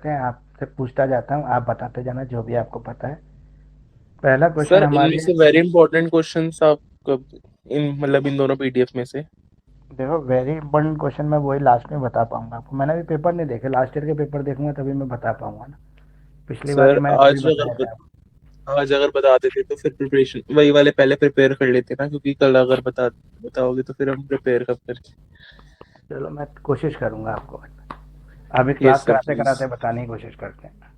करते हैं, आपसे पूछता जाता हूँ, आप बताते जाना जो भी आपको पता है। पहला क्वेश्चन सर इनमें हमारे, से वेरी इंपॉर्टेंट क्वेश्चंस आप कब इन मतलब इन दोनों पीडीएफ में से। देखो वेरी इंपॉर्टेंट क्वेश्चन मैं वही लास्ट में बता पाऊंगा आपको। मैंने भी पेपर नहीं देखे, लास्ट ईयर के पेपर देखूंगा तभी मैं बता पाऊंगा ना। पिछली बार सर के मैंने सभी आज बताया था आपको। आज अगर बता देते तो फिर प्रिपरेशन वही वाले पहले प्रिपेयर कर लेते ना, क्योंकि कल अगर बताओगे तो फिर हम प्रिपेयर कब करें। चलो मैं कोशिश करूंगा आपको, अभी क्लास यस सर कराते प्लीज। कराते बताने की कोशिश करते हैं।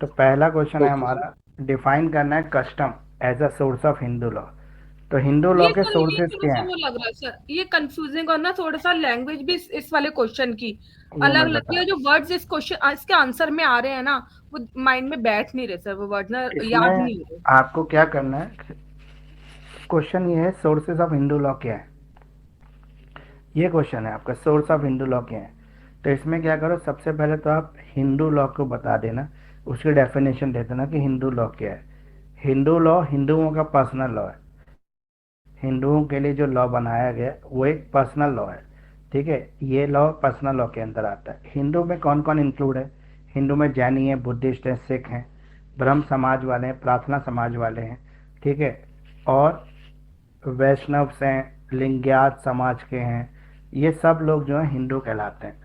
तो पहला क्वेश्चन है ओके सर। हमारा, डिफाइन करना है custom as a source of Hindu law. तो हिंदू लॉ ये के सर ये सोर्सेज थोड़ा क्या सा हैं, वो लग रहा है सर, ये कंफ्यूजिंग और ना थोड़ा सा लैंग्वेज भी इस वाले क्वेश्चन की वो अलग मैं लगती बता है। जो वर्ड्स इस क्वेश्चन इसके आंसर में आ रहे हैं ना, वो माइंड में बैठ नहीं रहे सर, वो वर्ड ना याद इसमें नहीं हो रहे। आपको क्या करना है, क्वेश्चन ये है सोर्सेज ऑफ हिंदू लॉ क्या है, ये क्वेश्चन है आपका, सोर्स ऑफ हिंदू लॉ क्या है। तो इसमें क्या करो, सबसे पहले तो आप हिंदू लॉ को बता देना, उसकी डेफिनेशन दे देना कि हिंदू लॉ क्या है। हिंदू लॉ हिंदुओं का पर्सनल लॉ है, हिंदुओं के लिए जो लॉ बनाया गया है, वो एक पर्सनल लॉ है। ठीक है, ये लॉ पर्सनल लॉ के अंदर आता है। हिंदू में कौन कौन इंक्लूड है, हिंदू में जैनी है, बुद्धिस्ट है, सिख हैं, ब्रह्म समाज वाले हैं, प्रार्थना समाज वाले हैं, ठीक है, और वैष्णव हैं, लिंगायत समाज के हैं। ये सब लोग जो हैं हिंदू कहलाते हैं।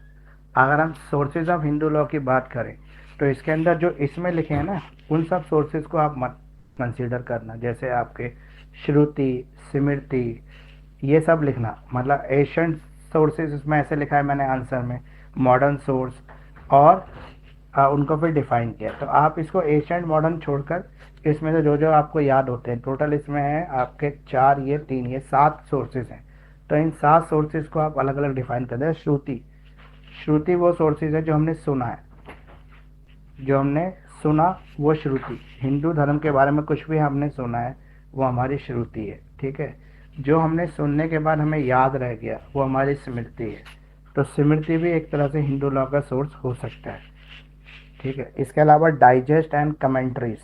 अगर हम सोर्सेज ऑफ हिंदू लॉ की बात करें, तो इसके अंदर जो इसमें लिखे हैं ना, उन सब सोर्सेज को आप मत कंसीडर करना, जैसे आपके श्रुति, स्मृति, ये सब लिखना। मतलब एशियंट सोर्सेज इसमें ऐसे लिखा है मैंने आंसर में, मॉडर्न सोर्स, और उनको फिर डिफाइन किया। तो आप इसको एशियंट मॉडर्न छोड़कर इसमें से जो जो आपको याद होते हैं, टोटल इसमें है आपके चार, ये तीन, ये सात सोर्सेज हैं। तो इन सात सोर्सेज को आप अलग अलग डिफाइन कर दें। श्रुति, श्रुति वो सोर्सेज है जो हमने सुना है, जो हमने सुना वो श्रुति। हिंदू धर्म के बारे में कुछ भी हमने सुना है वो हमारी श्रुति है, ठीक है। जो हमने सुनने के बाद हमें याद रह गया वो हमारी स्मृति है। तो स्मृति भी एक तरह से हिंदू लॉ का सोर्स हो सकता है, ठीक है। इसके अलावा डाइजेस्ट एंड कमेंट्रीज,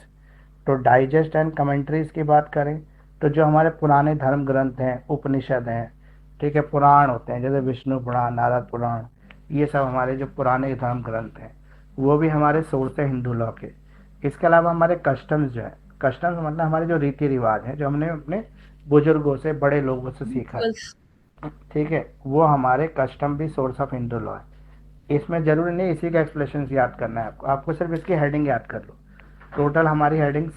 तो डाइजेस्ट एंड कमेंट्रीज की बात करें, तो जो हमारे पुराने धर्म ग्रंथ हैं, उपनिषद हैं, ठीक है, पुराण होते हैं जैसे विष्णु पुराण, नारद पुराण, ये सब हमारे जो पुराने धर्म ग्रंथ हैं, वो भी हमारे सोर्स है हिंदू लॉ के। इसके अलावा हमारे कस्टम्स जो है, कस्टम्स मतलब हमारे जो रीति रिवाज हैं, जो हमने अपने बुजुर्गों से, बड़े लोगों से सीखा है, बस ठीक है, वो हमारे कस्टम भी सोर्स ऑफ हिंदू लॉ है। इसमें ज़रूरी नहीं इसी का एक्सप्लेनेशन याद करना है आपको, आपको सिर्फ इसकी हेडिंग याद कर लो। टोटल हमारी हेडिंग्स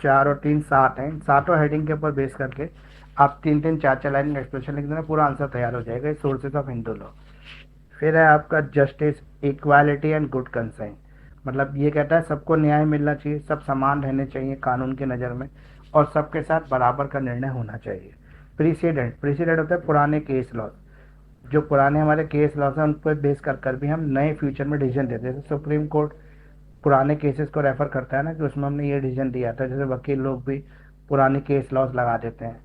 चार और तीन सात हैं, सातों हेडिंग के ऊपर बेस करके आप तीन तीन चार चार लाइन का एक्सप्लेनेशन लिख देना, पूरा आंसर तैयार हो जाएगा, सोर्सेज ऑफ हिंदू लॉ। फिर है आपका justice, equality and good consign, मतलब ये कहता है सबको न्याय मिलना चाहिए, सब समान रहने चाहिए कानून की नज़र में, और सबके साथ बराबर का निर्णय होना चाहिए। प्रीसीडेंट, प्रीसीडेंट होता है पुराने केस लॉ, जो पुराने हमारे केस लॉज हैं उन पर बेस कर कर भी हम नए फ्यूचर में डिसीजन देते हैं। जैसे सुप्रीम कोर्ट पुराने केसेस को रेफर करता है ना, कि उसमें हमने ये डिसीजन दिया था, जैसे वकील लोग भी पुराने केस लॉज लगा देते हैं।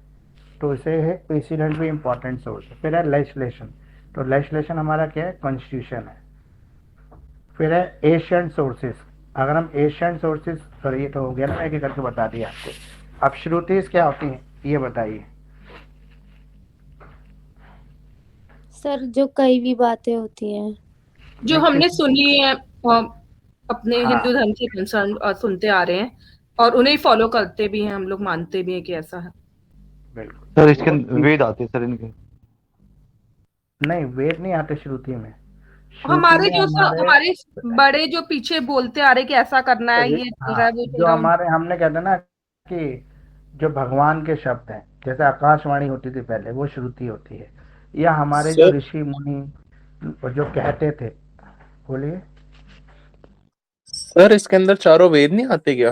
तो इसे है प्रेसिडेंट भी इंपॉर्टेंट सोर्स है। फिर है लेजिस्लेशन, तो लेजिस्लेशन हमारा क्या है, कॉन्स्टिट्यूशन है। फिर है एशियंट सोर्सेज, अगर हम एशियंट सोर्सेज, सॉरी ये तो हो गया ना, एक एक करके बता दिया आपको। अब श्रुतिज क्या होती हैं ये बताइए। सर जो कई भी बातें होती हैं। जो नहीं हमने किस, सुनी है अपने हिंदू हाँ धर्म से कंसर्न सुनते आ रहे हैं, और उन्हें फॉलो करते भी हैं, हम लोग मानते भी हैं कि ऐसा है। बिल्कुल सर इसके वो वेद आते हैं सर इनके। नहीं, वेद नहीं आते श्रुति में। श्रुति हमारे में जो हमारे, हमारे बड़े जो पीछे बोलते आ रहे कि ऐसा करना है, ये चल रहा है, हाँ वो चल जो रहा है, हमारे हमने कहते ना कि जो भगवान के शब्द हैं, जैसे आकाशवाणी होती थी पहले, वो श्रुति होती है। या हमारे जो सर ऋषि मुनि जो कहते थे, बोलिए। सर इसके अंदर चारों वेद नहीं आते क्या।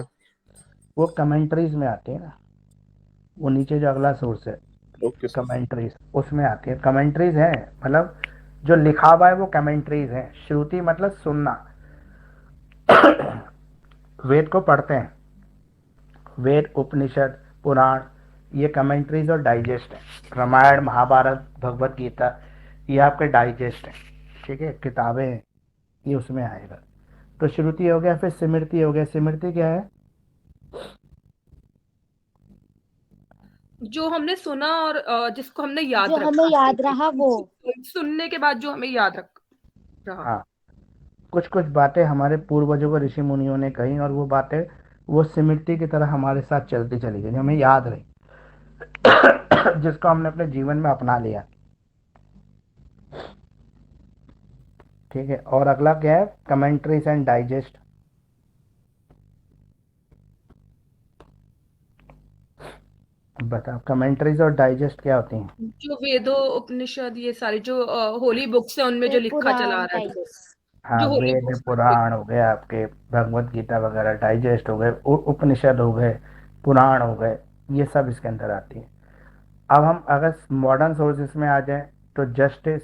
वो कमेंट्रीज में आते हैं ना, वो नीचे जो अगला सोर्स है, ओके सर। कमेंट्रीज, उसमें आती है। कमेंट्रीज है मतलब जो लिखा हुआ है वो कमेंट्रीज है। श्रुति मतलब सुनना, वेद को पढ़ते हैं, वेद, उपनिषद, पुराण, ये कमेंट्रीज और डाइजेस्ट है। रामायण, महाभारत, भगवत गीता, ये आपके डाइजेस्ट हैं, ठीक है, किताबें हैं, ये उसमें आएगा। तो श्रुति हो गया, फिर स्मृति हो गया। स्मृति क्या है, जो हमने सुना और जिसको हमने जो याद हमें रखा, याद रहा वो। सुनने के बाद जो हमें याद रख रहा। हाँ, कुछ कुछ बातें हमारे पूर्वजों को ऋषि मुनियों ने कही और वो बातें वो स्मृति की तरह हमारे साथ चलती चली गई, जो हमें याद रही, जिसको हमने अपने जीवन में अपना लिया। ठीक है, और अगला क्या है, कमेंट्रीज एंड डाइजेस्ट। बताओ कमेंट्रीज और डाइजेस्ट क्या होती हैं? जो वेदों उपनिषद ये सारी जो होली बुक्स है उनमें जो ये लिखा चला पुराण रहा है, टाइप्स। हाँ, जो होली वेद बुक्स पुराण हो गए आपके, भगवत गीता वगैरह डाइजेस्ट हो गए, उपनिषद हो गए, पुराण हो गए, ये सब इसके अंदर आती है। अब हम अगर मॉडर्न सोर्सेस में आ जाएं तो जस्टिस,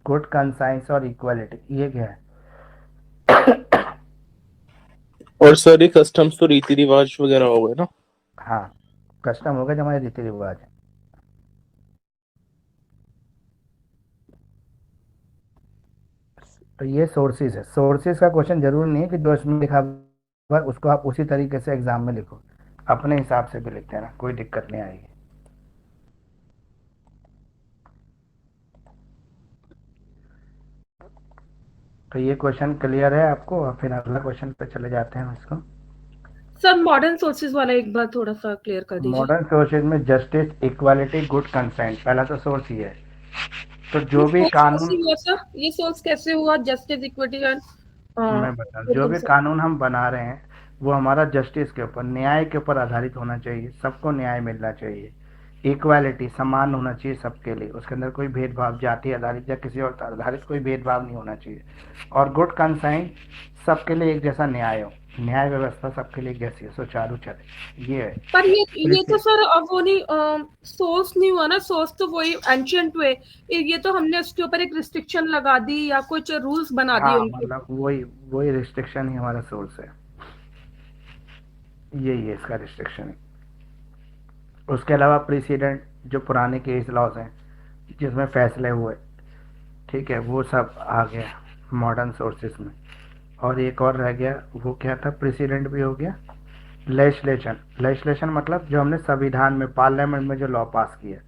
गुड कंसाइंस और इक्वालिटी, ये क्या है? और सर ये कस्टम्स तो रीति रिवाज वगैरह हो गए ना। हाँ, कस्टम हो गए जो हमारे रीति रिवाज है। तो ये सोर्सेज है। सोर्सेज का क्वेश्चन जरूरी नहीं है कि जो इसमें लिखा हुआ है उसको आप उसी तरीके से एग्जाम में लिखो, अपने हिसाब से भी लिखते हैं ना, कोई दिक्कत नहीं आएगी। तो ये क्वेश्चन क्लियर है आपको, और फिर अगला क्वेश्चन पे चले जाते हैं इसको। सर मॉडर्न सोर्सेज वाला एक बार थोड़ा सा क्लियर कर दीजिए। मॉडर्न सोर्सेज में जस्टिस, इक्वालिटी, गुड कंसेंट, पहला तो सोर्स ही है। तो ये जो भी सोर्स कैसे कानून, हुआ सर, ये सोर्स कैसे हुआ, जस्टिस इक्विटी एंड मैं बता, जो भी कानून हम बना रहे हैं वो हमारा जस्टिस के ऊपर, न्याय के ऊपर आधारित होना चाहिए, सबको न्याय मिलना चाहिए। इक्वालिटी, समान होना चाहिए सबके लिए, उसके अंदर कोई भेदभाव, जाति आधारित या किसी और आधारित कोई भेदभाव नहीं होना चाहिए। और गुड कंसाइंस, सबके लिए एक जैसा न्याय हो, न्याय व्यवस्था सबके लिए एक जैसी हो, सुचारू चले, ये है। पर ये तो सर अब वो नहीं, सोर्स नहीं हुआ ना, सोर्स तो वही एंशियंट वे, ये तो हमने उसके ऊपर एक रिस्ट्रिक्शन लगा दी या कुछ रूल्स बना दिए हाँ, उनके। मतलब वही वही रिस्ट्रिक्शन ही हमारा सोर्स है, यही है इसका रिस्ट्रिक्शन। उसके अलावा प्रेसिडेंट, जो पुराने केस लॉज हैं जिसमें फैसले हुए, ठीक है, वो सब आ गया मॉडर्न सोर्सेस में। और एक और रह गया, वो क्या था, प्रेसिडेंट भी हो गया। लेजिस्लेशन, लेजिस्लेशन मतलब जो हमने संविधान में, पार्लियामेंट में जो लॉ पास किया,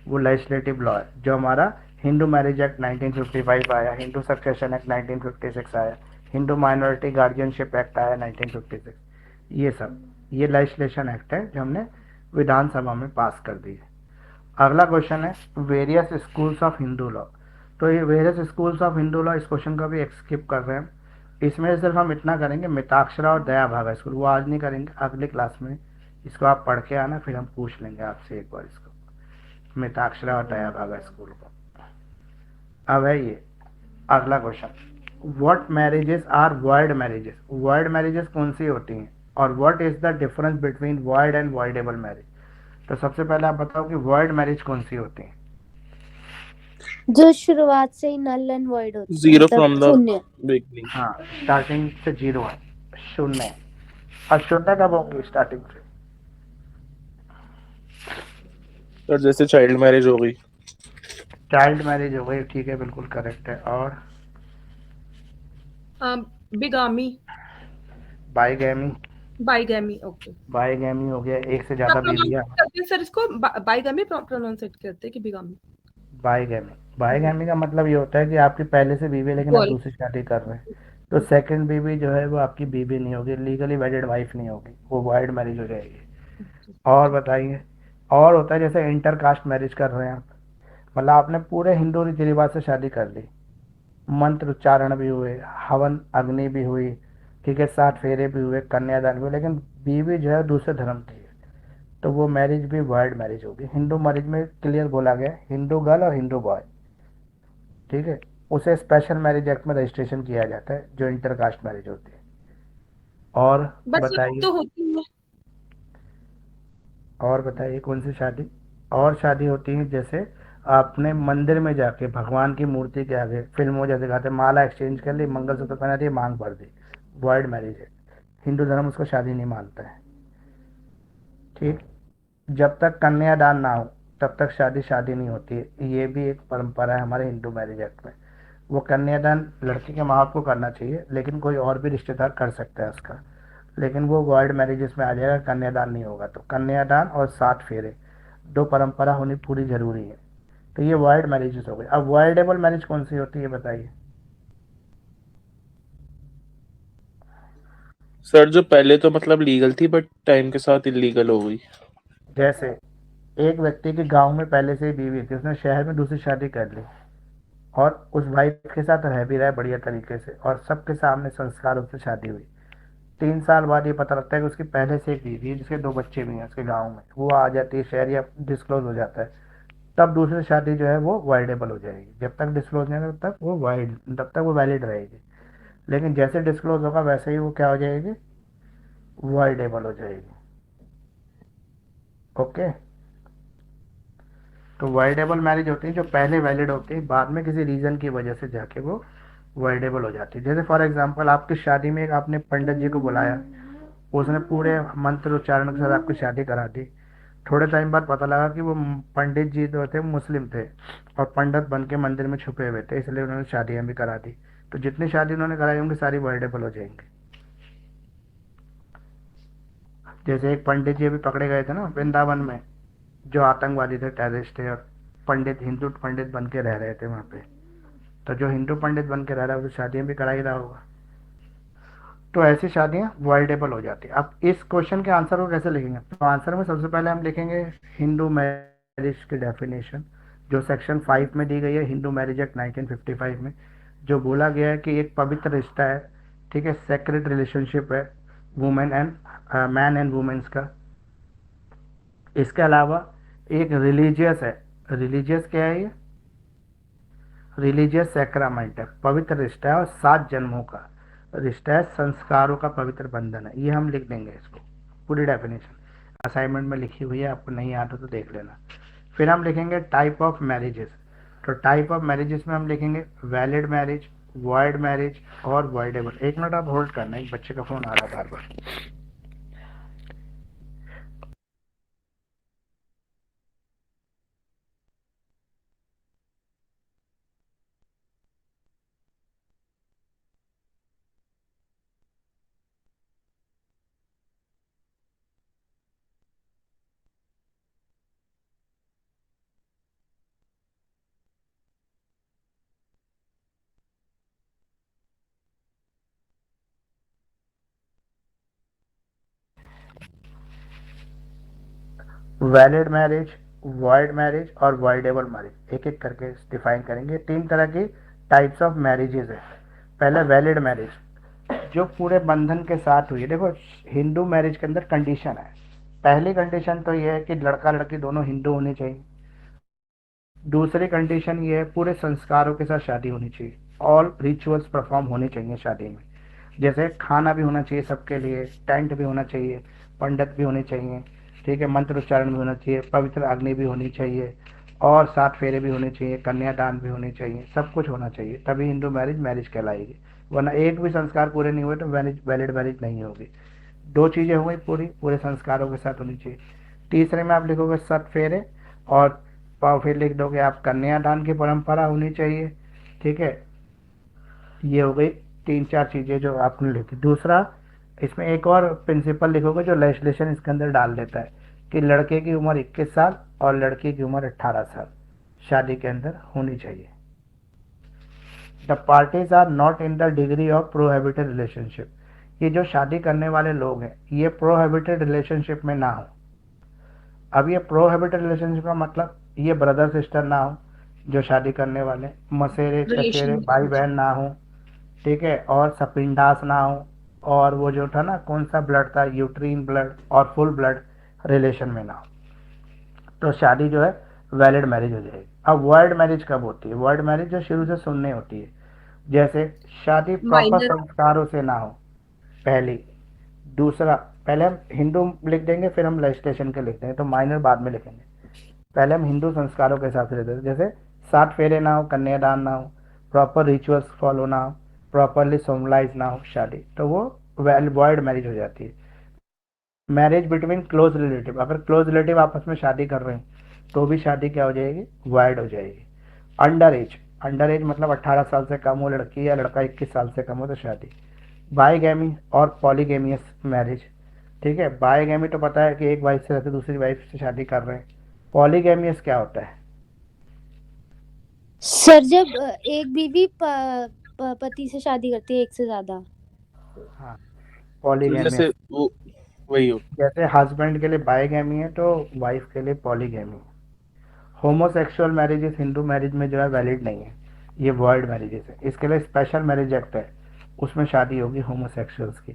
वो लेजिस्लेटिव लॉ है। जो हमारा हिंदू मैरिज एक्ट 1955 आया, हिंदू सक्सेशन एक्ट 1956 आया, हिंदू माइनॉरिटी गार्जियनशिप एक्ट आया 1956, ये सब ये लेजिस्लेशन एक्ट है जो हमने विधानसभा में पास कर दी है। अगला क्वेश्चन है various schools of Hindu law. तो ये various schools of Hindu law, इस क्वेश्चन का भी स्किप कर रहे हैं। इसमें सिर्फ हम इतना करेंगे, मिताक्षरा और दया भागा स्कूल, वो आज नहीं करेंगे, अगली क्लास में इसको आप पढ़ के आना, फिर हम पूछ लेंगे आपसे एक बार इसको, मिताक्षरा और दया भागा स्कूल को। अब है ये अगला question, what marriages are void marriages. Void marriages कौन सी होती हैं और what is the difference between void and voidable marriage. तो सबसे पहले आप बताओ कि वॉइड मैरिज कौन सी होती है। जो शुरुआत से ही नल एंड वॉइड होती है, जीरो मतलब फ्रॉम द शून्य। बिगनिंग। हाँ, स्टार्टिंग से जीरो है, शून्य है। अब शून्य कब होंगी स्टार्टिंग से? और जैसे चाइल्ड मैरिज हो गई। चाइल्ड मैरिज हो गई, ठीक है, बिल्कुल करेक्ट है। और बिगामी, बाईगैमी, बाईगैमी, ओके। बाईगैमी हो गया, एक से क्या ज्यादा प्रोनाउंस बीवियां। करते हैं सर इसको, बाईगैमी प्रोनाउंस करते हैं कि बिगामी? बाईगैमी, बाईगैमी का मतलब ये होता है कि आपकी पहले से बीवी है लेकिन आप बोल। दूसरी शादी कर रहे हैं, तो सेकंड बीवी जो है वो आपकी बीवी नहीं होगी, लीगली वेडेड वाइफ नहीं होगी, वो वाइड मैरिज हो जाएगी। और बताइए, और होता है जैसे इंटर कास्ट मैरिज कर रहे हैं आप, मतलब आपने पूरे हिंदू रीति रिवाज से शादी कर ली, मंत्र उच्चारण भी हुए, हवन अग्नि भी हुई, ठीक है, 7 फेरे भी हुए, कन्यादान भी हुआ, लेकिन बीवी जो है दूसरे धर्म की है, तो वो मैरिज भी वाइड मैरिज होगी। हिंदू मैरिज में क्लियर बोला गया है, हिंदू गर्ल और हिंदू बॉय, ठीक है, उसे स्पेशल मैरिज एक्ट में रजिस्ट्रेशन किया जाता है, जो इंटर कास्ट मैरिज होती है। और बस बताइए, तो होती है। और बताइए कौन सी शादी और शादी होती है, जैसे आपने मंदिर में जाके भगवान की मूर्ति के आगे, फिल्मों जैसे दिखाते, माला एक्सचेंज कर ली, मंगलसूत्र पहना दिया, मांग भर दी, वाइड मैरिज है, हिंदू धर्म उसको शादी नहीं मानता है, ठीक। जब तक कन्यादान ना हो तब तक शादी शादी नहीं होती है, ये भी एक परंपरा है हमारे हिंदू मैरिज एक्ट में। वो कन्यादान लड़की के माँ बाप को करना चाहिए, लेकिन कोई और भी रिश्तेदार कर सकता है उसका, लेकिन वो वाइड मैरिजेस में आ जाएगा, कन्यादान नहीं होगा। तो कन्यादान और 7 फेरे, दो परंपरा होनी पूरी जरूरी है। तो ये वाइड मैरिजेस हो गए। अब वाइडेबल मैरिज कौन सी होती है बताइए। सर जो पहले तो मतलब लीगल थी बट टाइम के साथ इलीगल हो गई। जैसे एक व्यक्ति के गांव में पहले से ही बीवी थी, उसने शहर में दूसरी शादी कर ली और उस वाइफ के साथ रह भी रहा है बढ़िया तरीके से और सबके सामने संस्कारों से शादी हुई। 3 साल बाद ये पता लगता है कि उसकी पहले से एक बीवी है जिसके 2 बच्चे भी हैं उसके गांव में, वो आ जाती है शहर या डिस्क्लोज हो जाता है, तब दूसरी शादी जो है वो वाइडेबल हो जाएगी। जब तक डिस्क्लोज नहीं होगा तब तक वो वैलिड रहेगी, लेकिन जैसे डिस्क्लोज होगा वैसे ही वो क्या हो जाएगी, वाइडेबल हो जाएगी। ओके, तो वाइडेबल मैरिज होती है जो पहले वैलिड होती है, बाद में किसी रीजन की वजह से जाके वो वाइडेबल हो जाती है। जैसे फॉर एग्जांपल आपकी शादी में एक आपने पंडित जी को बुलाया, उसने पूरे मंत्र उच्चारण के साथ आपकी शादी करा दी, थोड़े टाइम बाद पता लगा कि वो पंडित जी जो थे मुस्लिम थे और पंडित बन के मंदिर में छुपे हुए थे, इसलिए उन्होंने शादियां भी करा दी, तो जितनी शादी उन्होंने कराई होंगी सारी वाइडेबल हो जाएंगी। जैसे एक पंडित जी अभी पकड़े गए थे ना वृंदावन में, जो आतंकवादी थे, टेररिस्ट थे, और पंडित हिंदू पंडित बन के रह रहे थे वहाँ पे, तो जो हिंदू पंडित बन के रह रहा है वो शादियाँ भी करा ही रहा होगा, तो ऐसी शादियाँ वाइडेबल हो जाती है। अब इस क्वेश्चन के आंसर को कैसे लिखेंगे, तो आंसर में सबसे पहले हम लिखेंगे हिंदू मैरिज की डेफिनेशन जो सेक्शन 5 में दी गई है हिंदू मैरिज एक्ट 1955 में, जो बोला गया है कि एक पवित्र रिश्ता है, ठीक है, सेक्रेट रिलेशनशिप है women and man and women's का। इसके अलावा एक रिलीजियस है, रिलीजियस क्या है ये, रिलीजियस सैक्रामेंट है, पवित्र रिश्ता है और 7 जन्मों का रिश्ता है, संस्कारों का पवित्र बंधन है। ये हम लिख देंगे इसको, पूरी डेफिनेशन असाइनमेंट में लिखी हुई है, आपको नहीं आता तो देख लेना। फिर हम लिखेंगे टाइप ऑफ मैरिजेस, तो टाइप ऑफ मैरिजेस में हम लिखेंगे वैलिड मैरिज, वॉइड मैरिज और वॉइडेबल। 1 मिनट आप होल्ड करना, एक बच्चे का फोन आ रहा बार बार। वैलिड मैरिज, वॉइड मैरिज और वॉइडेबल मैरिज एक एक करके डिफाइन करेंगे। 3 तरह की टाइप्स ऑफ मैरिजेज है। पहले वैलिड मैरिज, जो पूरे बंधन के साथ हुई है। देखो हिंदू मैरिज के अंदर कंडीशन है, पहली कंडीशन तो ये है कि लड़का लड़की दोनों हिंदू होने चाहिए, दूसरी कंडीशन ये है पूरे संस्कारों के साथ शादी होनी चाहिए, ऑल रिचुअल्स परफॉर्म होने चाहिए शादी में, जैसे खाना भी होना चाहिए सबके लिए, टेंट भी होना चाहिए, पंडित भी होने चाहिए, ठीक है, मंत्र उच्चारण भी होना चाहिए, पवित्र अग्नि भी होनी चाहिए और 7 फेरे भी होने चाहिए, कन्यादान भी होने चाहिए, सब कुछ होना चाहिए, तभी हिंदू मैरिज मैरिज कहलाएगी। वरना एक भी संस्कार पूरे नहीं हुए तो वैलिड मैरिज नहीं होगी। 2 चीज़ें हो गई पूरी, पूरे संस्कारों के साथ होनी चाहिए। तीसरे में आप लिखोगे 7 फेरे और फिर लिख दोगे आप कन्यादान की परंपरा होनी चाहिए, ठीक है। ये हो गई 3-4 चीज़ें जो आपने लिखी। दूसरा इसमें एक और प्रिंसिपल लिखोगे जो लेजिस्लेशन इसके अंदर डाल देता है कि लड़के की उम्र 21 साल और लड़की की उम्र 18 साल शादी के अंदर होनी चाहिए। The parties are not in the degree of prohibited relationship, ये जो शादी करने वाले लोग हैं ये प्रोहिबिटेड रिलेशनशिप में ना हो। अब ये प्रोहिबिटेड रिलेशनशिप का मतलब ये ब्रदर सिस्टर ना हो जो शादी करने वाले, मसेरे चचेरे रिलेशन। भाई बहन ना हो, ठीक है, और सपिंडास ना हो, और वो जो था ना कौन सा ब्लड था, यूट्रीन ब्लड और फुल ब्लड रिलेशन में ना हो, तो शादी जो है वैलिड मैरिज हो जाएगी। अब वर्ल्ड मैरिज कब होती है, वर्ल्ड मैरिज जो शुरू से सुनने होती है, जैसे शादी प्रॉपर माइनर। संस्कारों से ना हो पहली। दूसरा, पहले हम हिंदू लिख देंगे फिर हम लेजिस्लेशन के लिख देंगे, तो माइनर बाद में लिखेंगे, पहले हम हिंदू संस्कारों के हिसाब से लेते हैं, जैसे 7 फेरे ना हो, कन्यादान ना हो, प्रॉपर रिचुअल्स फॉलो ना हो, प्रॉपरली सोमलाइज ना हो शादी, तो वो वॉइड मैरिज हो जाती है। मैरिज बिटवीन क्लोज रिलेटिव, अगर क्लोज रिलेटिव आपस में शादी कर रहे हैं तो भी शादी क्या हो जाएगी, वाइड हो जाएगी। अंडर एज, अंडर एज मतलब 18 साल से कम हो लड़की या लड़का 21 साल से कम हो तो शादी। बाईगैमी और पॉलीगेमियस मैरिज, ठीक है, बाईगैमी तो पता है कि एक वाइफ से रहते दूसरी वाइफ से शादी कर रहे हैं, पॉलीगेमियस क्या होता है, सर जब एक बीवी पति से शादी करती है एक से ज्यादा। हाँ, पॉलीगैमी। जैसे वो वही हो। जैसे हस्बैंड के लिए बाइगैमी है तो वाइफ के लिए पॉलीगैमी है। होमोसेक्सुअल मैरिजेस हिंदू मैरिज में जो है वैलिड नहीं है, ये वर्ल्ड मैरिजेस है। इसके लिए स्पेशल मैरिज एक्ट है, उसमें शादी होगी होमोसेक्सुअल्स की।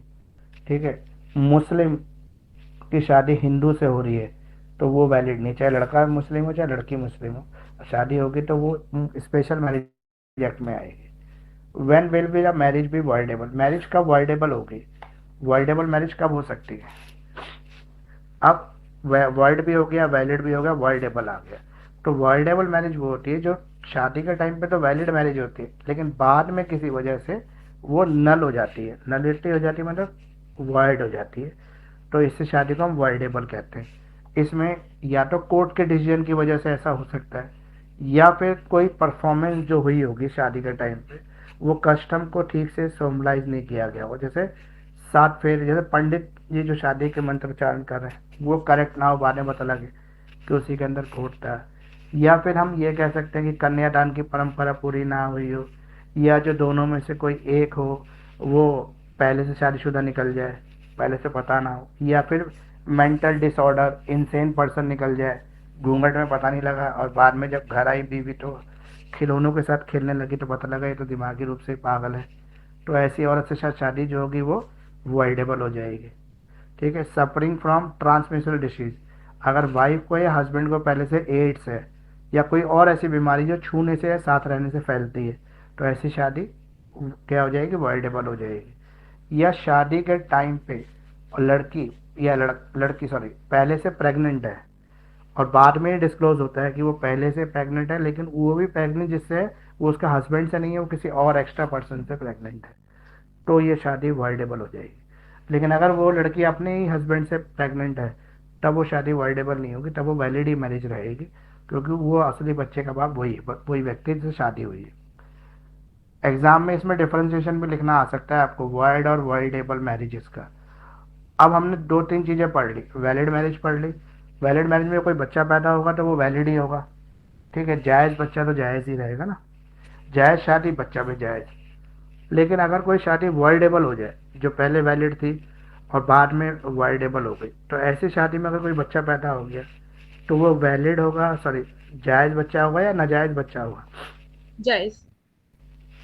ठीक है, मुस्लिम की शादी हिंदू से हो रही है तो वो वैलिड नहीं, चाहे लड़का मुस्लिम हो चाहे लड़की मुस्लिम हो, शादी होगी तो वो स्पेशल मैरिज एक्ट में आएगी। When will be the marriage be voidable, marriage कब वॉइडेबल होगी, वॉइडेबल मैरिज कब हो सकती है, अब वॉइड भी हो गया, वैलिड भी हो गया, वॉइडेबल आ गया। तो वॉइडेबल मैरिज वो होती है जो शादी के टाइम पे तो वैलिड मैरिज होती है लेकिन बाद में किसी वजह से वो नल हो जाती है, नलिटी हो जाती है मतलब वॉइड हो जाती है, तो इससे शादी को हम वॉइडेबल कहते हैं। इसमें या तो कोर्ट के डिसीजन की वजह से ऐसा हो सकता है या फिर कोई परफॉर्मेंस जो हुई होगी शादी के टाइम पे वो कस्टम को ठीक से सोमलाइज नहीं किया गया हो, जैसे 7 फेरे, जैसे पंडित जी जो शादी के मंत्रोच्चारण कर रहे हैं वो करेक्ट ना हो, बाद में पता लगे कि उसी के अंदर खोट था। या फिर हम ये कह सकते हैं कि कन्यादान की परंपरा पूरी ना हुई हो, या जो दोनों में से कोई एक हो वो पहले से शादीशुदा निकल जाए, पहले से पता ना हो, या फिर मेंटल डिसऑर्डर इनसेन पर्सन निकल जाए, घूंघट में पता नहीं लगा और बाद में जब घर आई बीवी तो खिलौनों के साथ खेलने लगी तो पता लगा ये तो दिमागी रूप से पागल है, तो ऐसी औरत से शादी जो होगी वो वॉइडेबल हो जाएगी। ठीक है, सफरिंग फ्रॉम ट्रांसमिशनल डिसीज, अगर वाइफ को या हस्बैंड को पहले से एड्स है या कोई और ऐसी बीमारी जो छूने से या साथ रहने से फैलती है तो ऐसी शादी क्या हो जाएगी, वॉइडेबल हो जाएगी। या शादी के टाइम पे लड़की या लड़की सॉरी पहले से प्रेग्नेंट है और बाद में डिस्क्लोज होता है कि वो पहले से प्रेग्नेंट है लेकिन वो भी प्रेग्नेंट जिससे है वो उसका हस्बैंड से नहीं है, वो किसी और एक्स्ट्रा पर्सन से प्रेग्नेंट है, तो ये शादी वॉइडेबल हो जाएगी। लेकिन अगर वो लड़की अपने ही हस्बैंड से प्रेग्नेंट है तब वो शादी वॉइडेबल नहीं होगी, तब वो वैलिड ही मैरिज रहेगी क्योंकि वो असली बच्चे का बाप वही व्यक्ति जिससे शादी हुई है। एग्जाम में इसमें डिफरेंशिएशन भी लिखना आ सकता है आपको वॉइड और वॉइडेबल मैरिजेस का। अब हमने 2-3 चीज़ें पढ़ ली, वैलिड मैरिज पढ़ ली, वैलिड मैरिज में कोई बच्चा पैदा होगा तो वो वैलिड ही होगा। ठीक है, जायज़ बच्चा तो जायज़ ही रहेगा ना, जायज़ शादी बच्चा भी जायज़। लेकिन अगर कोई शादी वॉइडेबल हो जाए जो पहले वैलिड थी और बाद में वॉइडेबल हो गई तो ऐसी शादी में अगर कोई बच्चा पैदा हो गया तो वो वैलिड होगा, सॉरी जायज़ बच्चा होगा या नाजायज़ बच्चा होगा, जायज,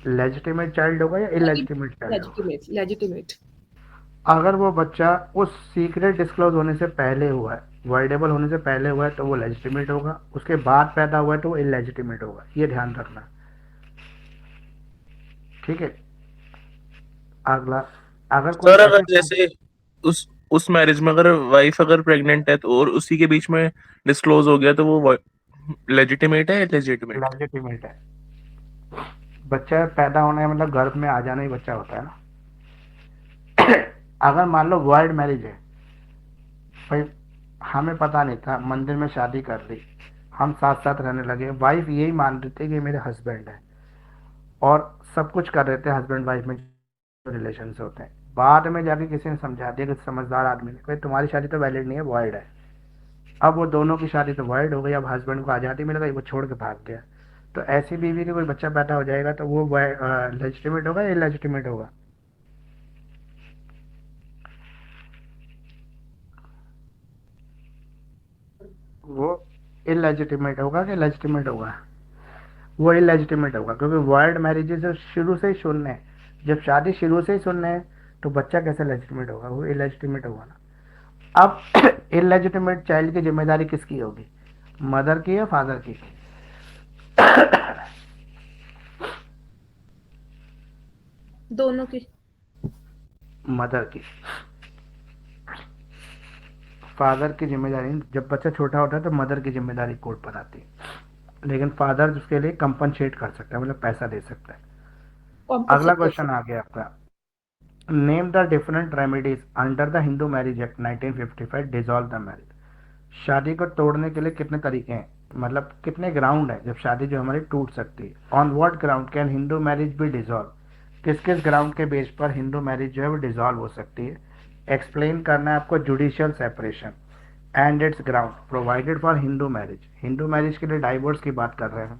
लेजिटिमेट चाइल्ड होगा या इलेजिटिमेट चाइल्ड होगा। Legitimate, legitimate. अगर वो बच्चा उस सीक्रेट डिस्क्लोज होने से पहले हुआ है, वॉइडेबल होने से पहले हुआ है तो वो लेजिटिमेट होगा, उसके बाद पैदा हुआ है तो वो इलेजिटिमेट होगा, ये ध्यान रखना। ठीक है, अगला, अगर कोई सर अगर ऐसे जैसे उस मैरिज में अगर वाइफ अगर प्रेग्नेंट है तो और उसी के बीच में डिस्क्लोज हो गया तो वो लेजिटिमेट है, इलेजिटिमेट? लेजिटिमेट है, बच्चा पैदा होना है मतलब गर्भ में आ जाना ही बच्चा होता है ना। अगर मान लो वर्ल्ड मैरिज है, भाई हमें पता नहीं था, मंदिर में शादी कर ली, हम साथ साथ रहने लगे, वाइफ यही मान रही थी कि मेरे हस्बैंड है और सब कुछ कर रहे थे हस्बैंड वाइफ में रिलेशन से होते हैं, बाद में जाके किसी ने समझा दिया कि समझदार आदमी ने, भाई तुम्हारी शादी तो वैलिड नहीं है, वॉइड है। अब वो दोनों की शादी तो वॉइड हो गई, अब हस्बैंड को आज़ादी मिल गई, वो छोड़ के भाग गया, तो ऐसी बीवी के कोई बच्चा पैदा हो जाएगा तो वो लेजिटिमेट होगा या इलेजिटिमेट होगा? वो इलेजिटिमेट होगा कि लेजिटिमेट होगा? वो इलेजिटिमेट होगा क्योंकि वर्ल्ड मैरिजेस शुरू से ही शून्य है, जब शादी शुरू से ही शून्य है तो बच्चा कैसे लेजिटिमेट होगा, वो इलेजिटिमेट होगा ना। अब इलेजिटिमेट चाइल्ड की जिम्मेदारी किसकी होगी, मदर की या फादर की? दोनों की। मदर की। फादर की जिम्मेदारी, जब बच्चा छोटा होता है तो मदर की जिम्मेदारी कोर्ट पर आती है, लेकिन फादर उसके लिए कंपनसेट कर सकता है, मतलब पैसा दे सकता है। अगला क्वेश्चन आ गया आपका, name the different remedies under the Hindu marriage act 1955 dissolve the marriage. शादी को तोड़ने के लिए कितने तरीके हैं, मतलब कितने ग्राउंड है जब शादी जो हमारी टूट सकती है। On what ground can Hindu marriage B dissolve, किस किस ग्राउंड के बेस पर हिंदू मैरिज जो है वो डिसॉल्व हो सकती है। एक्सप्लेन करना है आपको judicial separation and it's ground provided for Hindu marriage. Hindu marriage के लिए डाइवोर्स की बात कर रहे हैं हम,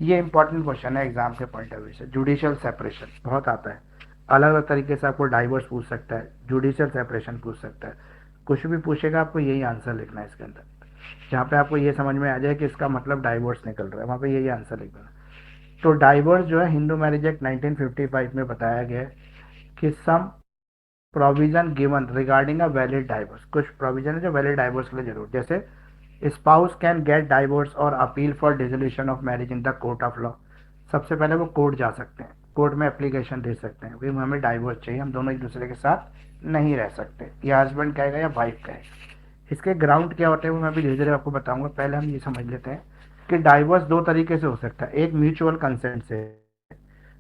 ये इंपॉर्टेंट क्वेश्चन है एग्जाम के पॉइंट ऑफ व्यू से। जुडिशियल सेपरेशन बहुत आता है, अलग अलग तरीके से आपको डाइवोर्स पूछ सकता है, जुडिशियल सेपरेशन पूछ सकता है, कुछ भी पूछेगा आपको यही आंसर लिखना है इसके अंदर। जहाँ पे आपको ये समझ में आ जाए कि इसका मतलब डाइवोर्स निकल रहा है, वहाँ पे यही आंसर लिख देना। तो डाइवोर्स जो है हिंदू मैरिज एक्ट 1955 में बताया गया है कि some provision given regarding a valid divorce, कुछ प्रोविजन है जो वैलिड डाइवोर्स के लिए जरूर, जैसे स्पाउस कैन गेट डाइवोर्स और appeal for dissolution of marriage in the court of law. सबसे पहले वो कोर्ट जा सकते हैं, कोर्ट में एप्लीकेशन दे सकते हैं, भाई हमें डाइवोर्स चाहिए, हम दोनों एक दूसरे के साथ नहीं रह सकते, या हस्बैंड कहेगा या वाइफ कहेगा। इसके ग्राउंड क्या होते हैं वो मैं भी धीरे धीरे आपको बताऊंगा। पहले हम ये समझ लेते हैं कि डाइवोर्स दो तरीके से हो सकता है। एक म्यूचुअल कंसेंट से,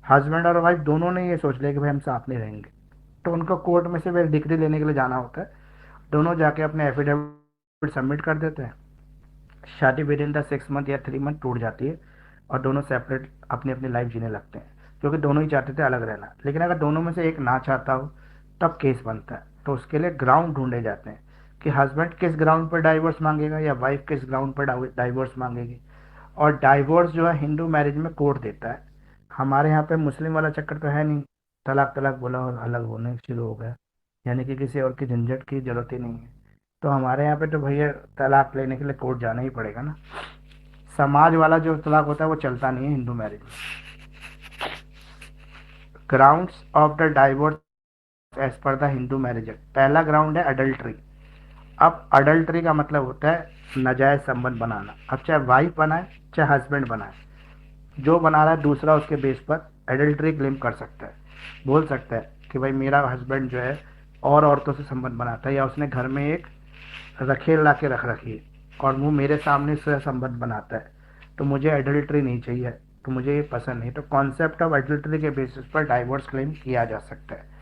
हस्बैंड और वाइफ दोनों ने ये सोच लिया कि भाई हम साथ नहीं रहेंगे, तो उनको कोर्ट में से फिर डिग्री लेने के लिए जाना होता है, दोनों जाके अपने एफिडेविट सबमिट कर देते हैं, शादी विद इन द 6 मंथ या 3 मंथ टूट जाती है और दोनों सेपरेट अपनी अपनी लाइफ जीने लगते हैं, क्योंकि दोनों ही चाहते थे अलग रहना। लेकिन अगर दोनों में से एक ना चाहता हो तब केस बनता है, तो उसके लिए ग्राउंड ढूंढे जाते हैं कि हस्बैंड किस ग्राउंड पर डाइवोर्स मांगेगा या वाइफ किस ग्राउंड पर डाइवोर्स मांगेगी। और डाइवोर्स जो है हिंदू मैरिज में कोर्ट देता है। हमारे यहाँ पे मुस्लिम वाला चक्कर तो है नहीं, तलाक तलाक बोला और अलग होने शुरू हो गया, यानी कि किसी और की झंझट की जरूरत ही नहीं है। तो हमारे यहाँ पे तो भैया तलाक लेने के लिए कोर्ट जाना ही पड़ेगा ना। समाज वाला जो तलाक होता है वो चलता नहीं है हिंदू मैरिज में। Grounds of the divorce as per the Hindu marriage act, पहला ग्राउंड है अडल्ट्री। अब अडल्ट्री का मतलब होता है नाजायज संबंध बनाना। अब चाहे वाइफ बनाए चाहे हस्बैंड बनाए, जो बना रहा है दूसरा उसके बेस पर एडल्ट्री क्लेम कर सकता है, बोल सकता है कि भाई मेरा हस्बैंड जो है और औरतों से संबंध बनाता है, या उसने घर में एक रखेल ला के रख रखी है और वो मेरे सामने से संबंध बनाता है, तो मुझे एडल्ट्री नहीं चाहिए, तो मुझे ये पसंद नहीं। तो कॉन्सेप्ट ऑफ एडल्ट्री के बेसिस पर डाइवोर्स क्लेम किया जा सकता है।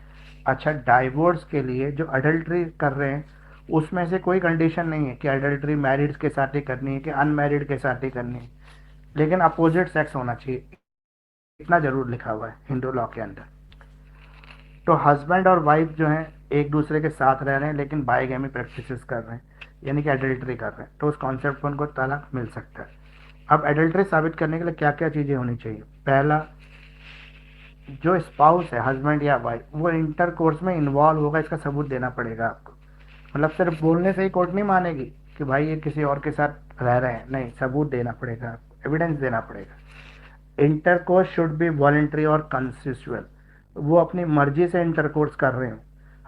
अच्छा, डाइवोर्स के लिए जो अडल्ट्री कर रहे हैं उसमें से कोई कंडीशन नहीं है कि अडल्ट्री मैरिड के साथ ही करनी है कि अनमैरिड के साथ ही करनी है, लेकिन अपोजिट सेक्स होना चाहिए, इतना जरूर लिखा हुआ है हिंदू लॉ के अंदर। तो हस्बैंड और वाइफ जो हैं एक दूसरे के साथ रह रहे हैं लेकिन बाइगैमी प्रैक्टिसेस कर रहे हैं, यानी कि एडल्ट्री कर रहे हैं, तो उस कॉन्सेप्ट पर उनको तलाक मिल सकता है। अब एडल्ट्री साबित करने के लिए क्या क्या चीज़ें होनी चाहिए। पहला, जो स्पाउस है हस्बैंड या वाइफ वो इंटर कोर्स में इन्वॉल्व होगा, इसका सबूत देना पड़ेगा आपको। मतलब सिर्फ बोलने से ही कोर्ट नहीं मानेगी कि भाई ये किसी और के साथ रह रहे हैं, नहीं, सबूत देना पड़ेगा आपको, एविडेंस देना पड़ेगा। इंटरकोर्स शुड बी वॉलेंट्री और कंसेंसुअल, वो अपनी मर्जी से इंटरकोर्स कर रहे हो,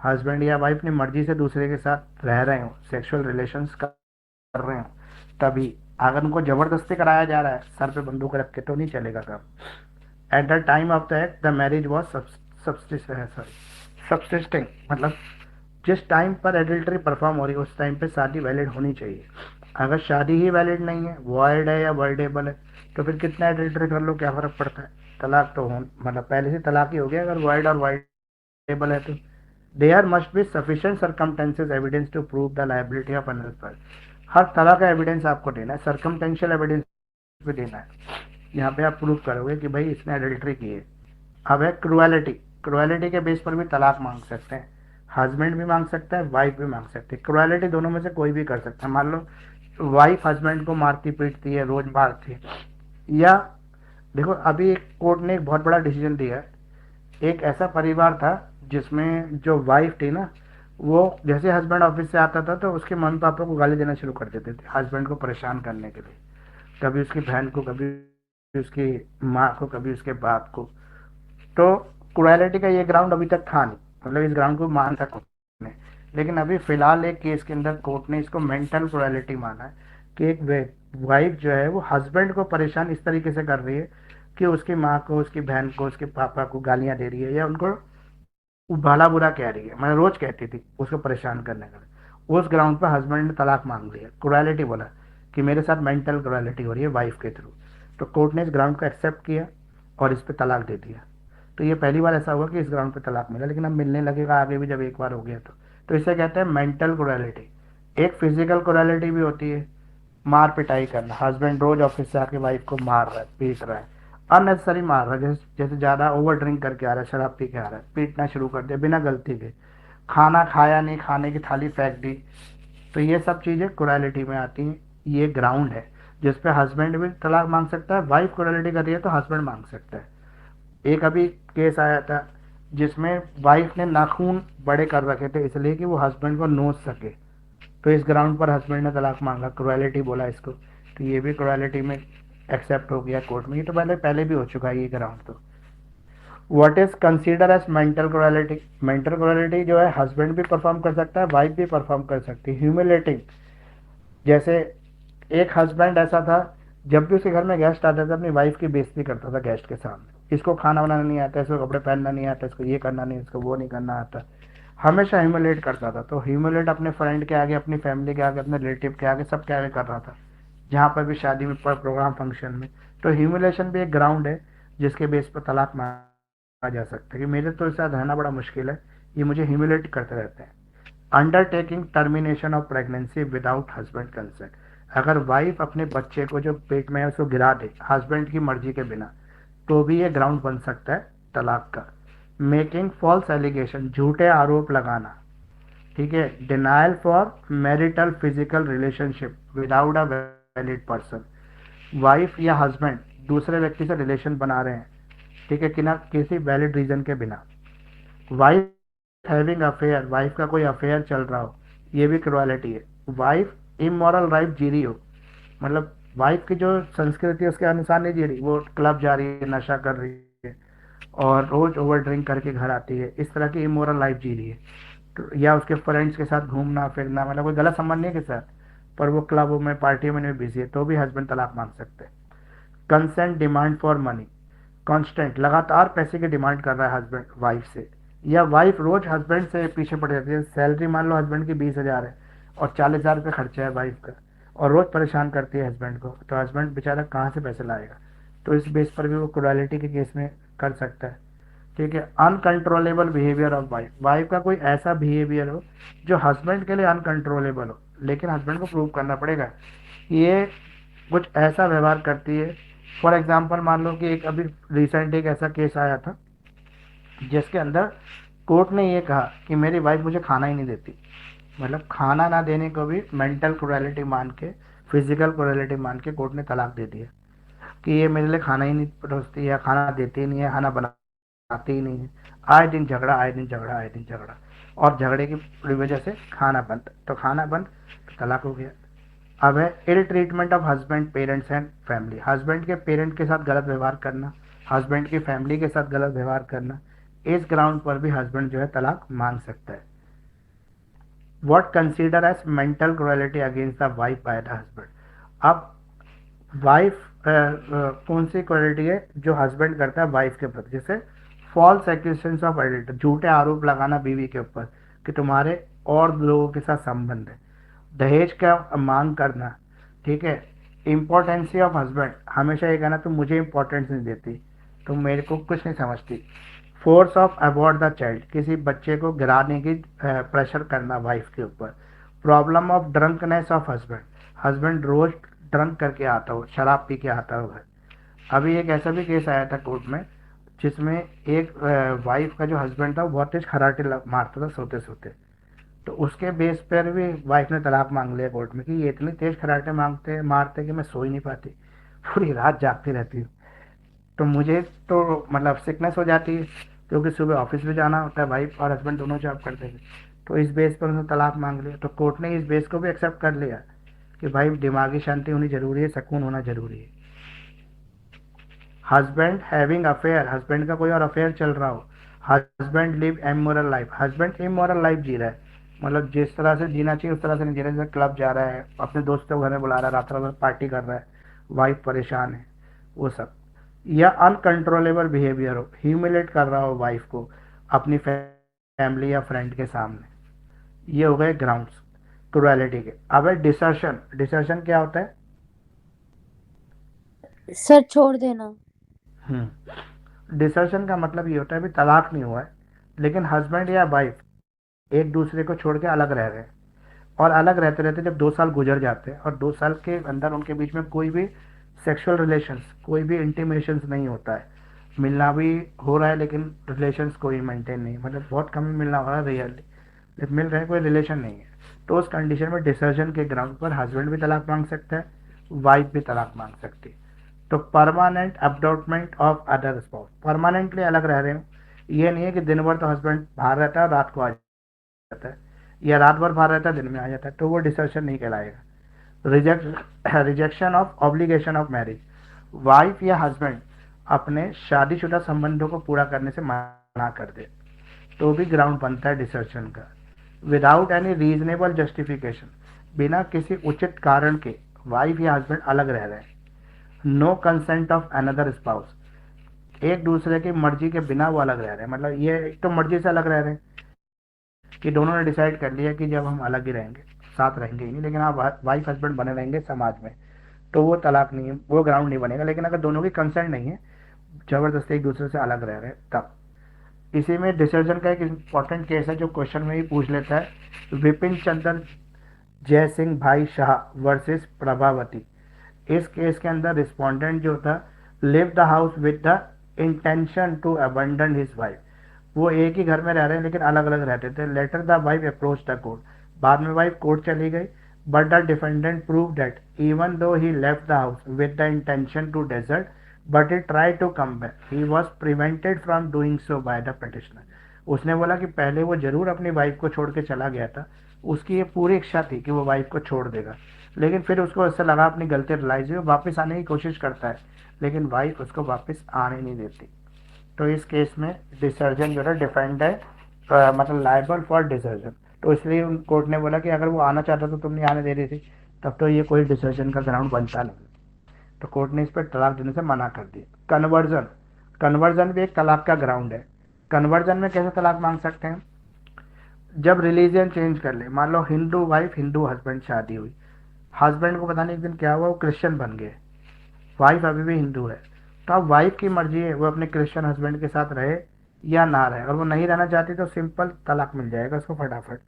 हस्बैंड या वाइफ अपनी मर्जी से दूसरे के साथ रह रहे हो, सेक्सुअल रिलेशंस कर रहे हो, तभी। अगर उनको जबरदस्ती कराया जा रहा है सर पे बंदूक रख के तो नहीं चलेगा काम। At the time of the act the marriage was subsisting, मतलब जिस टाइम पर एडल्ट्री परफॉर्म हो रही है उस टाइम पे शादी वैलिड होनी चाहिए। अगर शादी ही वैलिड नहीं है, वॉइड है या वर्डेबल है, तो फिर कितना एडल्ट्री कर लो क्या फर्क पड़ता है, तलाक तो हो, मतलब पहले से तलाक ही हो गया अगर वॉइड और वर्डेबल है तो। There must be sufficient circumstances evidence to prove the liability of another person, हर तरह का एविडेंस आपको देना है, सर्कमटेंशियल एविडेंस भी देना है, यहाँ पे आप प्रूव करोगे कि भाई इसने एडल्ट्री की है। अब है क्रुएलिटी, क्रुएलिटी के बेस पर भी तलाक मांग सकते हैं, हस्बैंड भी मांग सकता है, वाइफ भी मांग सकती है। क्रुएलिटी दोनों में से कोई भी कर सकता है। मान लो वाइफ हस्बैंड को मारती पीटती है, रोज मारती है, या देखो अभी एक कोर्ट ने एक बहुत बड़ा डिसीजन दिया है। एक ऐसा परिवार था जिसमें जो वाइफ थी ना, वो जैसे हस्बैंड ऑफिस से आता था तो उसके मम्मी पापा को गाली देना शुरू कर देते थे हस्बैंड को परेशान करने के लिए, कभी उसकी बहन को, कभी उसकी माँ को, कभी उसके बाप को। तो क्रुएलिटी का ये ग्राउंड अभी तक था नहीं, मतलब इस ग्राउंड को मान था कोर्ट ने, लेकिन अभी फिलहाल एक केस के अंदर कोर्ट ने इसको मेंटल क्रुएलिटी माना है कि एक वाइफ जो है वो हस्बैंड को परेशान इस तरीके से कर रही है कि उसकी माँ को, उसकी बहन को, उसके पापा को गालियाँ दे रही है या उनको भला बुरा कह रही है, मैं रोज कहती थी उसको परेशान करने का। उस ग्राउंड पर हस्बैंड ने तलाक मांग लिया, क्रुएलिटी बोला कि मेरे साथ मेंटल क्रुएलिटी हो रही है वाइफ के थ्रू। तो कोर्ट ने इस ग्राउंड को एक्सेप्ट किया और इस पर तलाक दे दिया। तो ये पहली बार ऐसा हुआ कि इस ग्राउंड पे तलाक मिला, लेकिन अब मिलने लगेगा आगे भी, जब एक बार हो गया तो इसे कहते हैं मेंटल क्रुएलिटी। एक फिजिकल क्रुएलिटी भी होती है, मार पिटाई करना, हस्बैंड रोज ऑफिस से आके वाइफ को मार रहा है, पीट रहा है, अननेसेसरी मार रहा है, जैसे ज़्यादा ओवर ड्रिंक करके आ रहा है, शराब पी के आ रहा है, पीटना शुरू कर दिया बिना गलती के, खाना खाया नहीं, खाने की थाली फेंक दी। तो ये सब चीज़ें क्रुएलिटी में आती हैं। ये ग्राउंड है जिस पे हस्बैंड भी तलाक मांग सकता है, वाइफ क्रुएलिटी कर रही है तो हस्बैंड मांग सकता है। एक अभी केस आया था जिसमें वाइफ ने नाखून बड़े कर रखे थे इसलिए कि वो हस्बैंड को नोच सके, तो इस ग्राउंड पर हस्बैंड ने तलाक मांगा, क्रुएलिटी बोला इसको, तो ये भी क्रुएलिटी में एक्सेप्ट हो गया कोर्ट में। ये तो पहले भी हो चुका है ये ग्राउंड। तो what is consider as mental cruelty? Mental cruelty जो है हस्बैंड भी परफॉर्म कर सकता है, वाइफ भी परफॉर्म कर सकती है। ह्यूमिलेटिंग, जैसे एक हस्बैंड ऐसा था, जब भी उसके घर में गेस्ट आते थे अपनी वाइफ की बेइज्जती करता था गेस्ट के सामने। इसको खाना बनाना नहीं आता, इसको कपड़े पहनना नहीं आता, इसको ये करना नहीं, इसको वो नहीं करना आता, हमेशा ह्यूमिलेट करता था। तो ह्यूमिलेट अपने फ्रेंड के आगे, अपनी फैमिली के आगे, अपने रिलेटिव के आगे, सब के आगे कर रहा था, जहाँ पर भी शादी में, प्रोग्राम फंक्शन में। तो ह्यूमिलेशन भी एक ग्राउंड है जिसके बेस पर तलाक मांगा जा सकता है कि मेरे तो इसके साथ रहना बड़ा मुश्किल है, ये मुझे ह्यूमिलेट करते रहते हैं। Undertaking termination of pregnancy without husband consent, अगर वाइफ अपने बच्चे को जो पेट में है उसको गिरा दे हस्बैंड की मर्जी के बिना, तो भी ये ग्राउंड बन सकता है तलाक का। मेकिंग फॉल्स एलिगेशन, झूठे आरोप लगाना, ठीक है। Denial for marital physical relationship without a valid person, wife या हस्बैंड दूसरे व्यक्ति से रिलेशन बना रहे हैं, ठीक है, कि ना किसी वैलिड रीजन के बिना। वाइफ हैविंग अफेयर, वाइफ का कोई अफेयर चल रहा हो, ये भी क्रुएलिटी है। वाइफ इमोरल लाइफ जी रही हो, मतलब वाइफ की जो संस्कृति है उसके अनुसार नहीं जी रही, वो क्लब जा रही है, नशा कर रही है और रोज ओवर ड्रिंक करके घर आती है, इस तरह की इमोरल लाइफ जी रही है। तो या उसके फ्रेंड्स के साथ घूमना फिरना, मतलब कोई गलत संबंध नहीं है के साथ, पर वो क्लब में पार्टी में बिजी है, तो भी हस्बैंड तलाक मांग सकते हैं। Consent demand for money, constant लगातार पैसे की डिमांड कर रहा है हस्बैंड वाइफ से, या वाइफ रोज हस्बैंड से पीछे पड़ जाती है। सैलरी मान लो हस्बैंड की 20,000 है और 40,000 रुपये खर्चा है वाइफ का, और रोज परेशान करती है हस्बैंड को, तो हस्बैंड बेचारा कहाँ से पैसे लाएगा? तो इस बेस पर भी वो क्रुएलिटी के केस में कर सकता है, ठीक है। Uncontrollable behaviour of wife, wife का कोई ऐसा बिहेवियर हो जो हस्बैंड के लिए अनकंट्रोलेबल हो, लेकिन हस्बैंड को प्रूव करना पड़ेगा ये कुछ ऐसा व्यवहार करती है। फॉर एग्जाम्पल मान लो कि एक अभी रिसेंट एक ऐसा केस आया था जिसके अंदर कोर्ट ने ये कहा कि मेरी वाइफ मुझे खाना ही नहीं देती, मतलब खाना ना देने को भी मेंटल क्रुएलिटी मान के, फिजिकल क्रुएलिटी मान के कोर्ट ने तलाक दे दिया कि ये मेरे लिए खाना ही नहीं परोसती है, खाना देती ही नहीं है, खाना बनाती ही नहीं है, आए दिन झगड़ा, आए दिन झगड़ा, आए दिन झगड़ा, और झगड़े की वजह से खाना बंद, तो खाना बंद तो तलाक हो गया। अब है ill treatment of husband parents and family, husband के पेरेंट के साथ गलत व्यवहार करना, हस्बैंड की फैमिली के साथ गलत व्यवहार करना, इस ग्राउंड पर भी हस्बैंड जो है तलाक मांग सकता है। What consider as mental cruelty against the wife by the husband, अब वाइफ कौन सी क्वालिटी है जो हस्बैंड करता है वाइफ के प्रति, जैसे फॉल्स एक्यूजेशंस ऑफ आइडेंटिटी, झूठे आरोप लगाना बीवी के ऊपर कि तुम्हारे और लोगों के साथ संबंध है, दहेज का मांग करना, ठीक है। इम्पोर्टेंसी ऑफ हस्बैंड, हमेशा ये कहना तुम मुझे इम्पोर्टेंस नहीं देती, तुम मेरे को कुछ नहीं समझती। फोर्स ऑफ अबॉर्ड द चाइल्ड, किसी बच्चे को गिराने की प्रेशर करना वाइफ के ऊपर। Problem of drunkenness of husband, husband रोज ड्रंक करके आता हो, शराब पी के आता हो घर। अभी एक ऐसा भी केस आया था कोर्ट में जिसमें एक वाइफ का जो हस्बैंड था वो बहुत तेज खराटे मारता था सोते सोते, तो उसके बेस पर भी वाइफ ने तलाक मांग लिया कोर्ट में कि ये इतनी तेज खराटे मारते कि मैं सो ही नहीं पाती, पूरी रात जागती रहती हूँ, तो मुझे तो मतलब सिकनेस हो जाती है, क्योंकि सुबह ऑफिस भी जाना होता है, वाइफ और हस्बैंड दोनों जॉब करते थे, तो इस बेस पर उसने तलाक मांग लिया। तो कोर्ट ने इस बेस को भी एक्सेप्ट कर लिया कि भाई दिमागी शांति होनी जरूरी है, सुकून होना जरूरी है। हस्बैंड हैविंग अफेयर, हस्बैंड का कोई और अफेयर चल रहा हो, husband live immoral life, husband immoral life जी रहा है, मतलब जिस तरह से जीना चाहिए उस तरह से नहीं जी रहा है, जैसे क्लब जा रहा है, अपने दोस्तों को घर में बुला रहा है, रात रात पार्टी कर रहा है, वाइफ परेशान है, वो सब। या अनकंट्रोलेबल बिहेवियर हो, ह्यूमिलेट कर रहा हो वाइफ को अपनी फैमिली या फ्रेंड के सामने, ये हो गए ग्राउंड्स क्रुएलिटी के। अब है डिसर्शन, डिसर्शन क्या होता है? सर छोड़ देना। डिसर्शन का मतलब ये होता है भी तलाक नहीं हुआ है, लेकिन हस्बैंड या वाइफ एक दूसरे को छोड़ के अलग रह रहे हैं, और अलग रहते रहते जब 2 साल गुजर जाते हैं और 2 साल के अंदर उनके बीच में कोई भी सेक्सुअल रिलेशंस, कोई भी इंटीमेशंस नहीं होता है, मिलना भी हो रहा है लेकिन रिलेशंस कोई मेंटेन नहीं, मतलब बहुत कम मिलना हो रहा है, रियरली लेकिन मिल रहे हैं, कोई रिलेशन नहीं है, तो उस कंडीशन में डिसर्शन के ग्राउंड पर हस्बैंड भी तलाक मांग सकता है, वाइफ भी तलाक मांग सकती है। तो permanent abandonment of other spouse, permanently अलग रह रहे हो, ये नहीं है कि दिन भर तो हस्बैंड बाहर रहता है, रात को आ जाता है, या रात भर बाहर रहता है, दिन में आ जाता है, तो वो डिसर्शन नहीं कहलाएगा। Rejection of obligation of marriage, wife या हस्बैंड अपने शादीशुदा संबंधों को पूरा करने से मना कर दे तो भी ग्राउंड बनता है डिसर्शन का। विदाउट एनी रीजनेबल जस्टिफिकेशन, बिना किसी उचित कारण के वाइफ या हस्बैंड अलग रह रहे हैं। No consent of another spouse, एक दूसरे की मर्जी के बिना वो अलग रह रहे हैं, मतलब ये एक तो मर्जी से अलग रह रहे हैं कि दोनों ने डिसाइड कर लिया कि जब हम अलग ही रहेंगे, साथ रहेंगे ही नहीं, लेकिन आप वाइफ हस्बैंड बने रहेंगे समाज में, तो वो तलाक नहीं है, वो ग्राउंड नहीं बनेगा। लेकिन अगर दोनों की कंसेंट नहीं है, जबरदस्ती एक दूसरे से अलग रह रहे हैं, तब इसी में डिसर्जन का एक इंपॉर्टेंट केस है जो क्वेश्चन में ही पूछ लेता है, विपिन चंद्र जय सिंह भाई शाह वर्सेस प्रभावती। इस केस के अंदर रिस्पोंडेंट जो था live the house with the intention to abandon his wife, वो एक ही घर में रह रहे हैं लेकिन अलग अलग रहते थे। Later the wife approach the court, बाद में वाइफ कोर्ट चली गई, but the defendant prove that even though he left the house with the intention to desert but he try to come back, he was prevented from doing so by the petitioner. उसने बोला कि पहले वो जरूर अपनी wife को छोड़ के चला गया था, उसकी ये पूरी इच्छा थी कि वो वाइफ को छोड़ देगा, लेकिन फिर उसको ऐसा लगा अपनी गलती रियलाइज हुई, वापस आने की कोशिश करता है, लेकिन वाइफ उसको वापस आने नहीं देती। तो इस केस में डिसर्जन जो है डिफेंड है, मतलब लायबल फॉर डिसर्जन। तो इसलिए उन कोर्ट ने बोला कि अगर वो आना चाहता तो तुम नहीं आने दे रही थी, तब तो ये कोई डिसर्जन का ग्राउंड बनता नहीं। तो कोर्ट ने इस पर तलाक देने से मना कर दिया। कन्वर्जन, कन्वर्जन भी एक तलाक का ग्राउंड है। कन्वर्जन में कैसे तलाक मांग सकते हैं, जब रिलीजन चेंज कर ले, मान लो हिंदू वाइफ हिंदू हस्बैंड शादी हुई, हस्बैंड को पता नहीं एक दिन क्या हुआ वो क्रिश्चियन बन गए, वाइफ अभी भी हिंदू है, तो अब वाइफ की मर्जी है वो अपने क्रिश्चियन हस्बैंड के साथ रहे या ना रहे। अगर वो नहीं रहना चाहती तो सिंपल तलाक मिल जाएगा उसको फटाफट।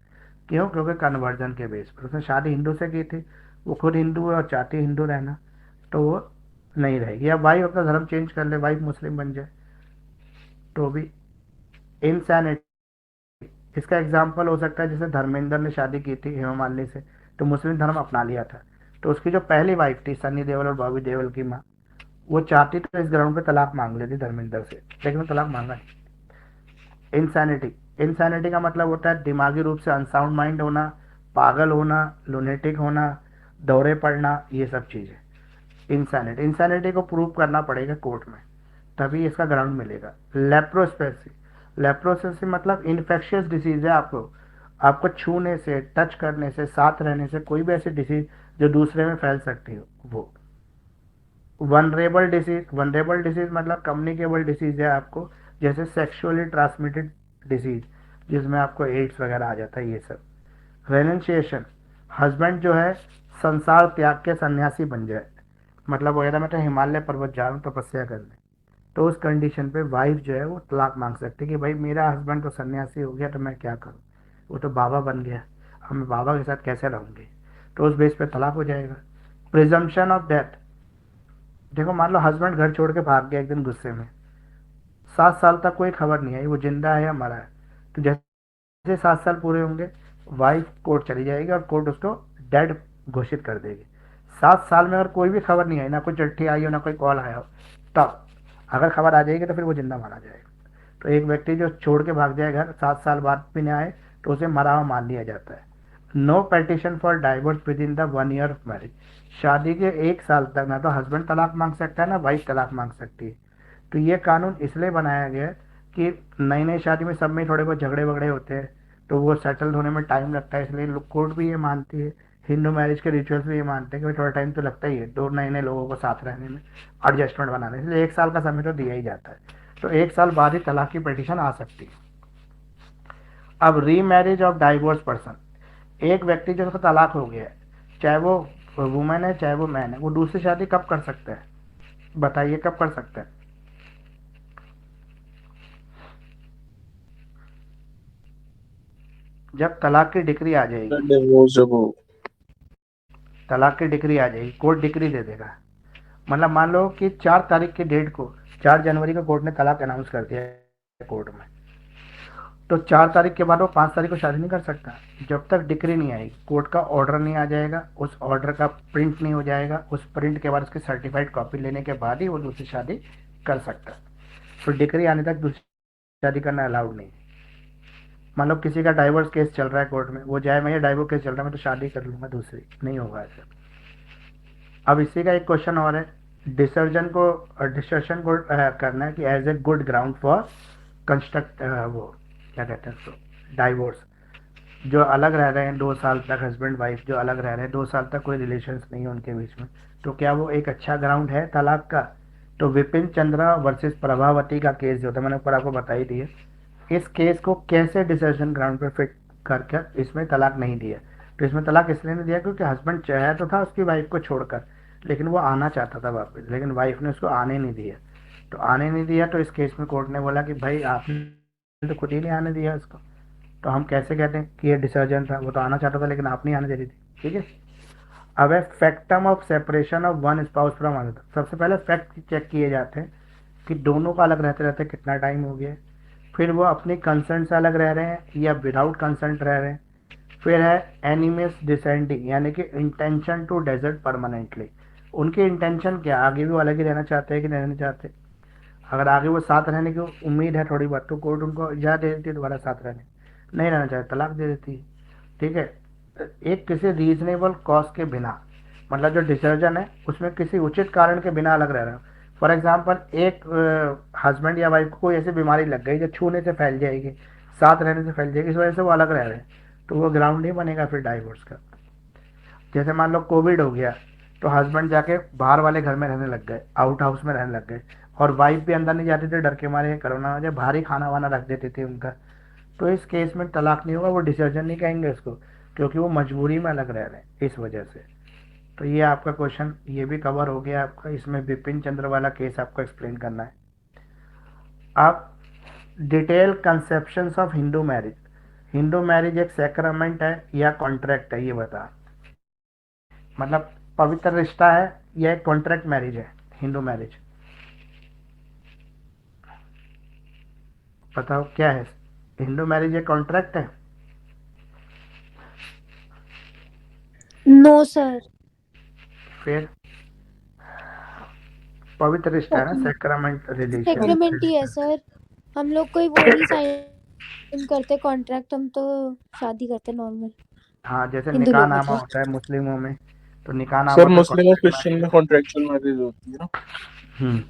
क्यों, क्योंकि कन्वर्जन के बेस पर उसने शादी हिंदू से की थी, वो खुद हिंदू है और चाहती है हिंदू रहना, तो वो नहीं रहेगी। या वाइफ अपना धर्म चेंज कर ले, वाइफ मुस्लिम बन जाए, तो भी इंसैनिटी। इसका एग्जाम्पल हो सकता है जैसे धर्मेंद्र ने शादी की थी हेमा मालिनी से, तो मुस्लिम धर्म अपना लिया था, तो उसकी जो पहली वाइफ थी सनी देओल और बॉबी देओल की माँ, वो चाहती तो इस ग्राउंड पे तलाक मांग लेती धर्मेंद्र से, लेकिन वो तलाक मांगा नहीं। इंसैनिटी, इंसैनिटी का मतलब होता है दिमागी रूप से अनसाउंड माइंड होना, पागल होना, लुनेटिक होना, दौरे पड़ना, ये सब चीज़ें इंसैनिटी। इंसैनिटी को प्रूव करना पड़ेगा कोर्ट में, तभी इसका ग्राउंड मिलेगा। लेप्रोस्पेसी, लेप्रोस्पेसी मतलब इन्फेक्शियस डिसीज है, आपको छूने से, टच करने से, साथ रहने से कोई भी ऐसी डिसीज जो दूसरे में फैल सकती हो वो। वनरेबल डिसीज, वनरेबल डिसीज मतलब कम्युनिकेबल डिसीज है आपको, जैसे सेक्सुअली ट्रांसमिटेड डिसीज जिसमें आपको एड्स वगैरह आ जाता है, ये सब। रेनशिएशन, हस्बैंड जो है संसार त्याग के सन्यासी बन जाए, मतलब वगैरह मैं तो हिमालय पर्वत जा रहा हूँ तपस्या करने, तो उस कंडीशन पे वाइफ जो है वो तलाक मांग सकती है कि भाई मेरा हस्बैंड तो सन्यासी हो गया तो मैं क्या करूँ, वो तो बाबा बन गया, अब मैं बाबा के साथ कैसे रहूँगी, तो उस बेस पे तलाक हो जाएगा। प्रिजम्पशन ऑफ डेथ, देखो मान लो हस्बैंड घर छोड़ के भाग गया एक दिन गुस्से में, 7 साल तक कोई खबर नहीं आई वो जिंदा है या मरा है, तो जैसे 7 साल पूरे होंगे वाइफ कोर्ट चली जाएगी और कोर्ट उसको डेड घोषित कर देगी। 7 साल में अगर कोई भी खबर नहीं आई, ना कोई चिट्ठी आई हो ना कोई कॉल आया हो, तब अगर खबर आ जाएगी तो फिर वो जिंदा माना जाएगा। तो एक व्यक्ति जो छोड़ के भाग जाए घर 7 साल बाद भी नहीं आए तो उसे मरा हुआ मान लिया जाता है। No petition for divorce within the 1 year of marriage, शादी के 1 साल तक ना तो हस्बैंड तलाक मांग सकता है ना वाइफ तलाक मांग सकती है। तो ये कानून इसलिए बनाया गया है कि नई नई शादी में सब में थोड़े बहुत झगड़े वगड़े होते हैं, तो वो सेटल होने में टाइम लगता है, इसलिए कोर्ट भी ये मानती है, हिंदू मैरिज के रिचुअल्स भी ये मानते हैं कि थोड़ा टाइम तो लगता ही है दो नए नए लोगों को साथ रहने में, एडजस्टमेंट बनाने, इसलिए 1 साल का समय तो दिया ही जाता है। तो 1 साल बाद ही तलाक की पिटीशन आ सकती है। अब री मैरिज ऑफ डाइवोर्स पर्सन, एक व्यक्ति जो उसका तलाक हो गया है, चाहे वो वुमेन है चाहे वो मैन है, वो दूसरी शादी कब कर सकता है, बताइए कब कर सकता है। जब तलाक की डिक्री आ जाएगी, डिवोर्स जब हो, तलाक की डिक्री आ जाएगी, कोर्ट डिक्री दे देगा। मतलब मान लो कि 4 तारीख की डेट को, 4 जनवरी को कोर्ट ने तलाक अनाउंस कर दिया है कोर्ट में, तो 4 तारीख के बाद वो 5 तारीख को शादी नहीं कर सकता जब तक डिक्री नहीं आएगी, कोर्ट का ऑर्डर नहीं आ जाएगा, उस ऑर्डर का प्रिंट नहीं हो जाएगा, उस प्रिंट के बाद उसकी सर्टिफाइड कॉपी लेने के बाद ही वो दूसरी शादी कर सकता है। तो डिक्री आने तक दूसरी शादी करना अलाउड नहीं है। मान लो किसी का डाइवोर्स केस चल रहा है कोर्ट में, वो जाए मैं ये डाइवोर्स केस चल रहा है मैं तो शादी कर लूँगा दूसरी, नहीं होगा ऐसा। अब इसी का एक क्वेश्चन और है, डिसर्जन को करना है कि as a good ground for construct वो क्या कहते हैं उसको, डाइवोर्स। जो अलग रह रहे हैं 2 साल तक, हस्बैंड वाइफ जो अलग रह रहे हैं 2 साल तक कोई रिलेशंस नहीं है उनके बीच में, तो क्या वो एक अच्छा ग्राउंड है तलाक का? तो विपिन चंद्रा वर्सेस प्रभावती का केस जो था मैंने ऊपर आपको बता ही दिया, इस केस को कैसे डिसर्जन ग्राउंड पर फिट करके इसमें तलाक नहीं दिया। तो इसमें तलाक इसलिए नहीं दिया क्योंकि हस्बैंड चाहे तो था उसकी वाइफ को छोड़कर, लेकिन वो आना चाहता था वापस, लेकिन वाइफ ने उसको आने नहीं दिया। तो आने नहीं दिया तो इस केस में कोर्ट ने बोला कि भाई आपने तो खुद ही नहीं आने दिया उसको, तो हम कैसे कहते हैं कि ये डिसर्जन था, वो तो आना चाहता था लेकिन आप नहीं आने दे रही थी। ठीक है। अब है factum of separation of one spouse from another. सबसे पहले फैक्ट चेक किए जाते हैं कि दोनों का अलग रहते रहते कितना टाइम हो गया है, फिर वो अपनी कंसेंट से अलग रह रहे हैं या विदाउट कंसेंट रह रहे हैं। फिर है एनिमस डिसेंडिंग, यानी कि इंटेंशन टू डेजर्ट परमानेंटली। उनके इंटेंशन क्या, आगे भी वो अलग ही रहना चाहते हैं कि नहीं रहना चाहते। अगर आगे वो साथ रहने की उम्मीद है थोड़ी बहुत तो कोर्ट उनको इजाज़त दे देती है दोबारा साथ रहने, नहीं रहना चाहते तलाक दे देती है। ठीक है। एक किसी रीजनेबल कॉज के बिना, मतलब जो डिसर्जन है उसमें किसी उचित कारण के बिना अलग रह रहा है। फॉर एग्जाम्पल एक हस्बैंड या वाइफ को कोई ऐसी बीमारी लग गई जो छूने से फैल जाएगी, साथ रहने से फैल जाएगी, इस वजह से वो अलग रह रहे हैं, तो वो ग्राउंड नहीं बनेगा फिर डाइवोर्स का। जैसे मान लो कोविड हो गया तो हस्बैंड जाके बाहर वाले घर में रहने लग गए, आउट हाउस में रहने लग गए, और वाइफ भी अंदर नहीं जाती थी डर के मारे कोरोना हो जाए, बाहर ही खाना वाना रख देती थी उनका, तो इस केस में तलाक नहीं होगा, वो डिसर्जन नहीं कहेंगे उसको, क्योंकि वो मजबूरी में अलग रह रहे हैं इस वजह से। तो ये आपका क्वेश्चन ये भी कवर हो गया आपका। इसमें विपिन चंद्र वाला केस आपको एक्सप्लेन करना है। अब detail conceptions of Hindu marriage. Hindu marriage एक सैक्रामेंट है या कॉन्ट्रैक्ट है, ये बता, मतलब पवित्र रिश्ता है या एक कॉन्ट्रैक्ट मैरिज है हिंदू मैरिज, बताओ क्या है। हिंदू मैरिज एक कॉन्ट्रैक्ट है? No sir. फिर पवित्र रिश्ता है ना, सैक्रामेंट रिलेशन। सेक्रेमेंट ही है सर, हम लोग कोई वो नहीं साइन करते कॉन्ट्रैक्ट, हम तो शादी करते नॉर्मल। हाँ, जैसे हिंदू निकाह लोगों नामा को होता है मुस्लिमों में, तो निकाह नामा सर होता है मुस्लिम और contract क्रिश्चियन में कॉन्ट्रेक्चुअल मैरिज होती है ना। हम्म।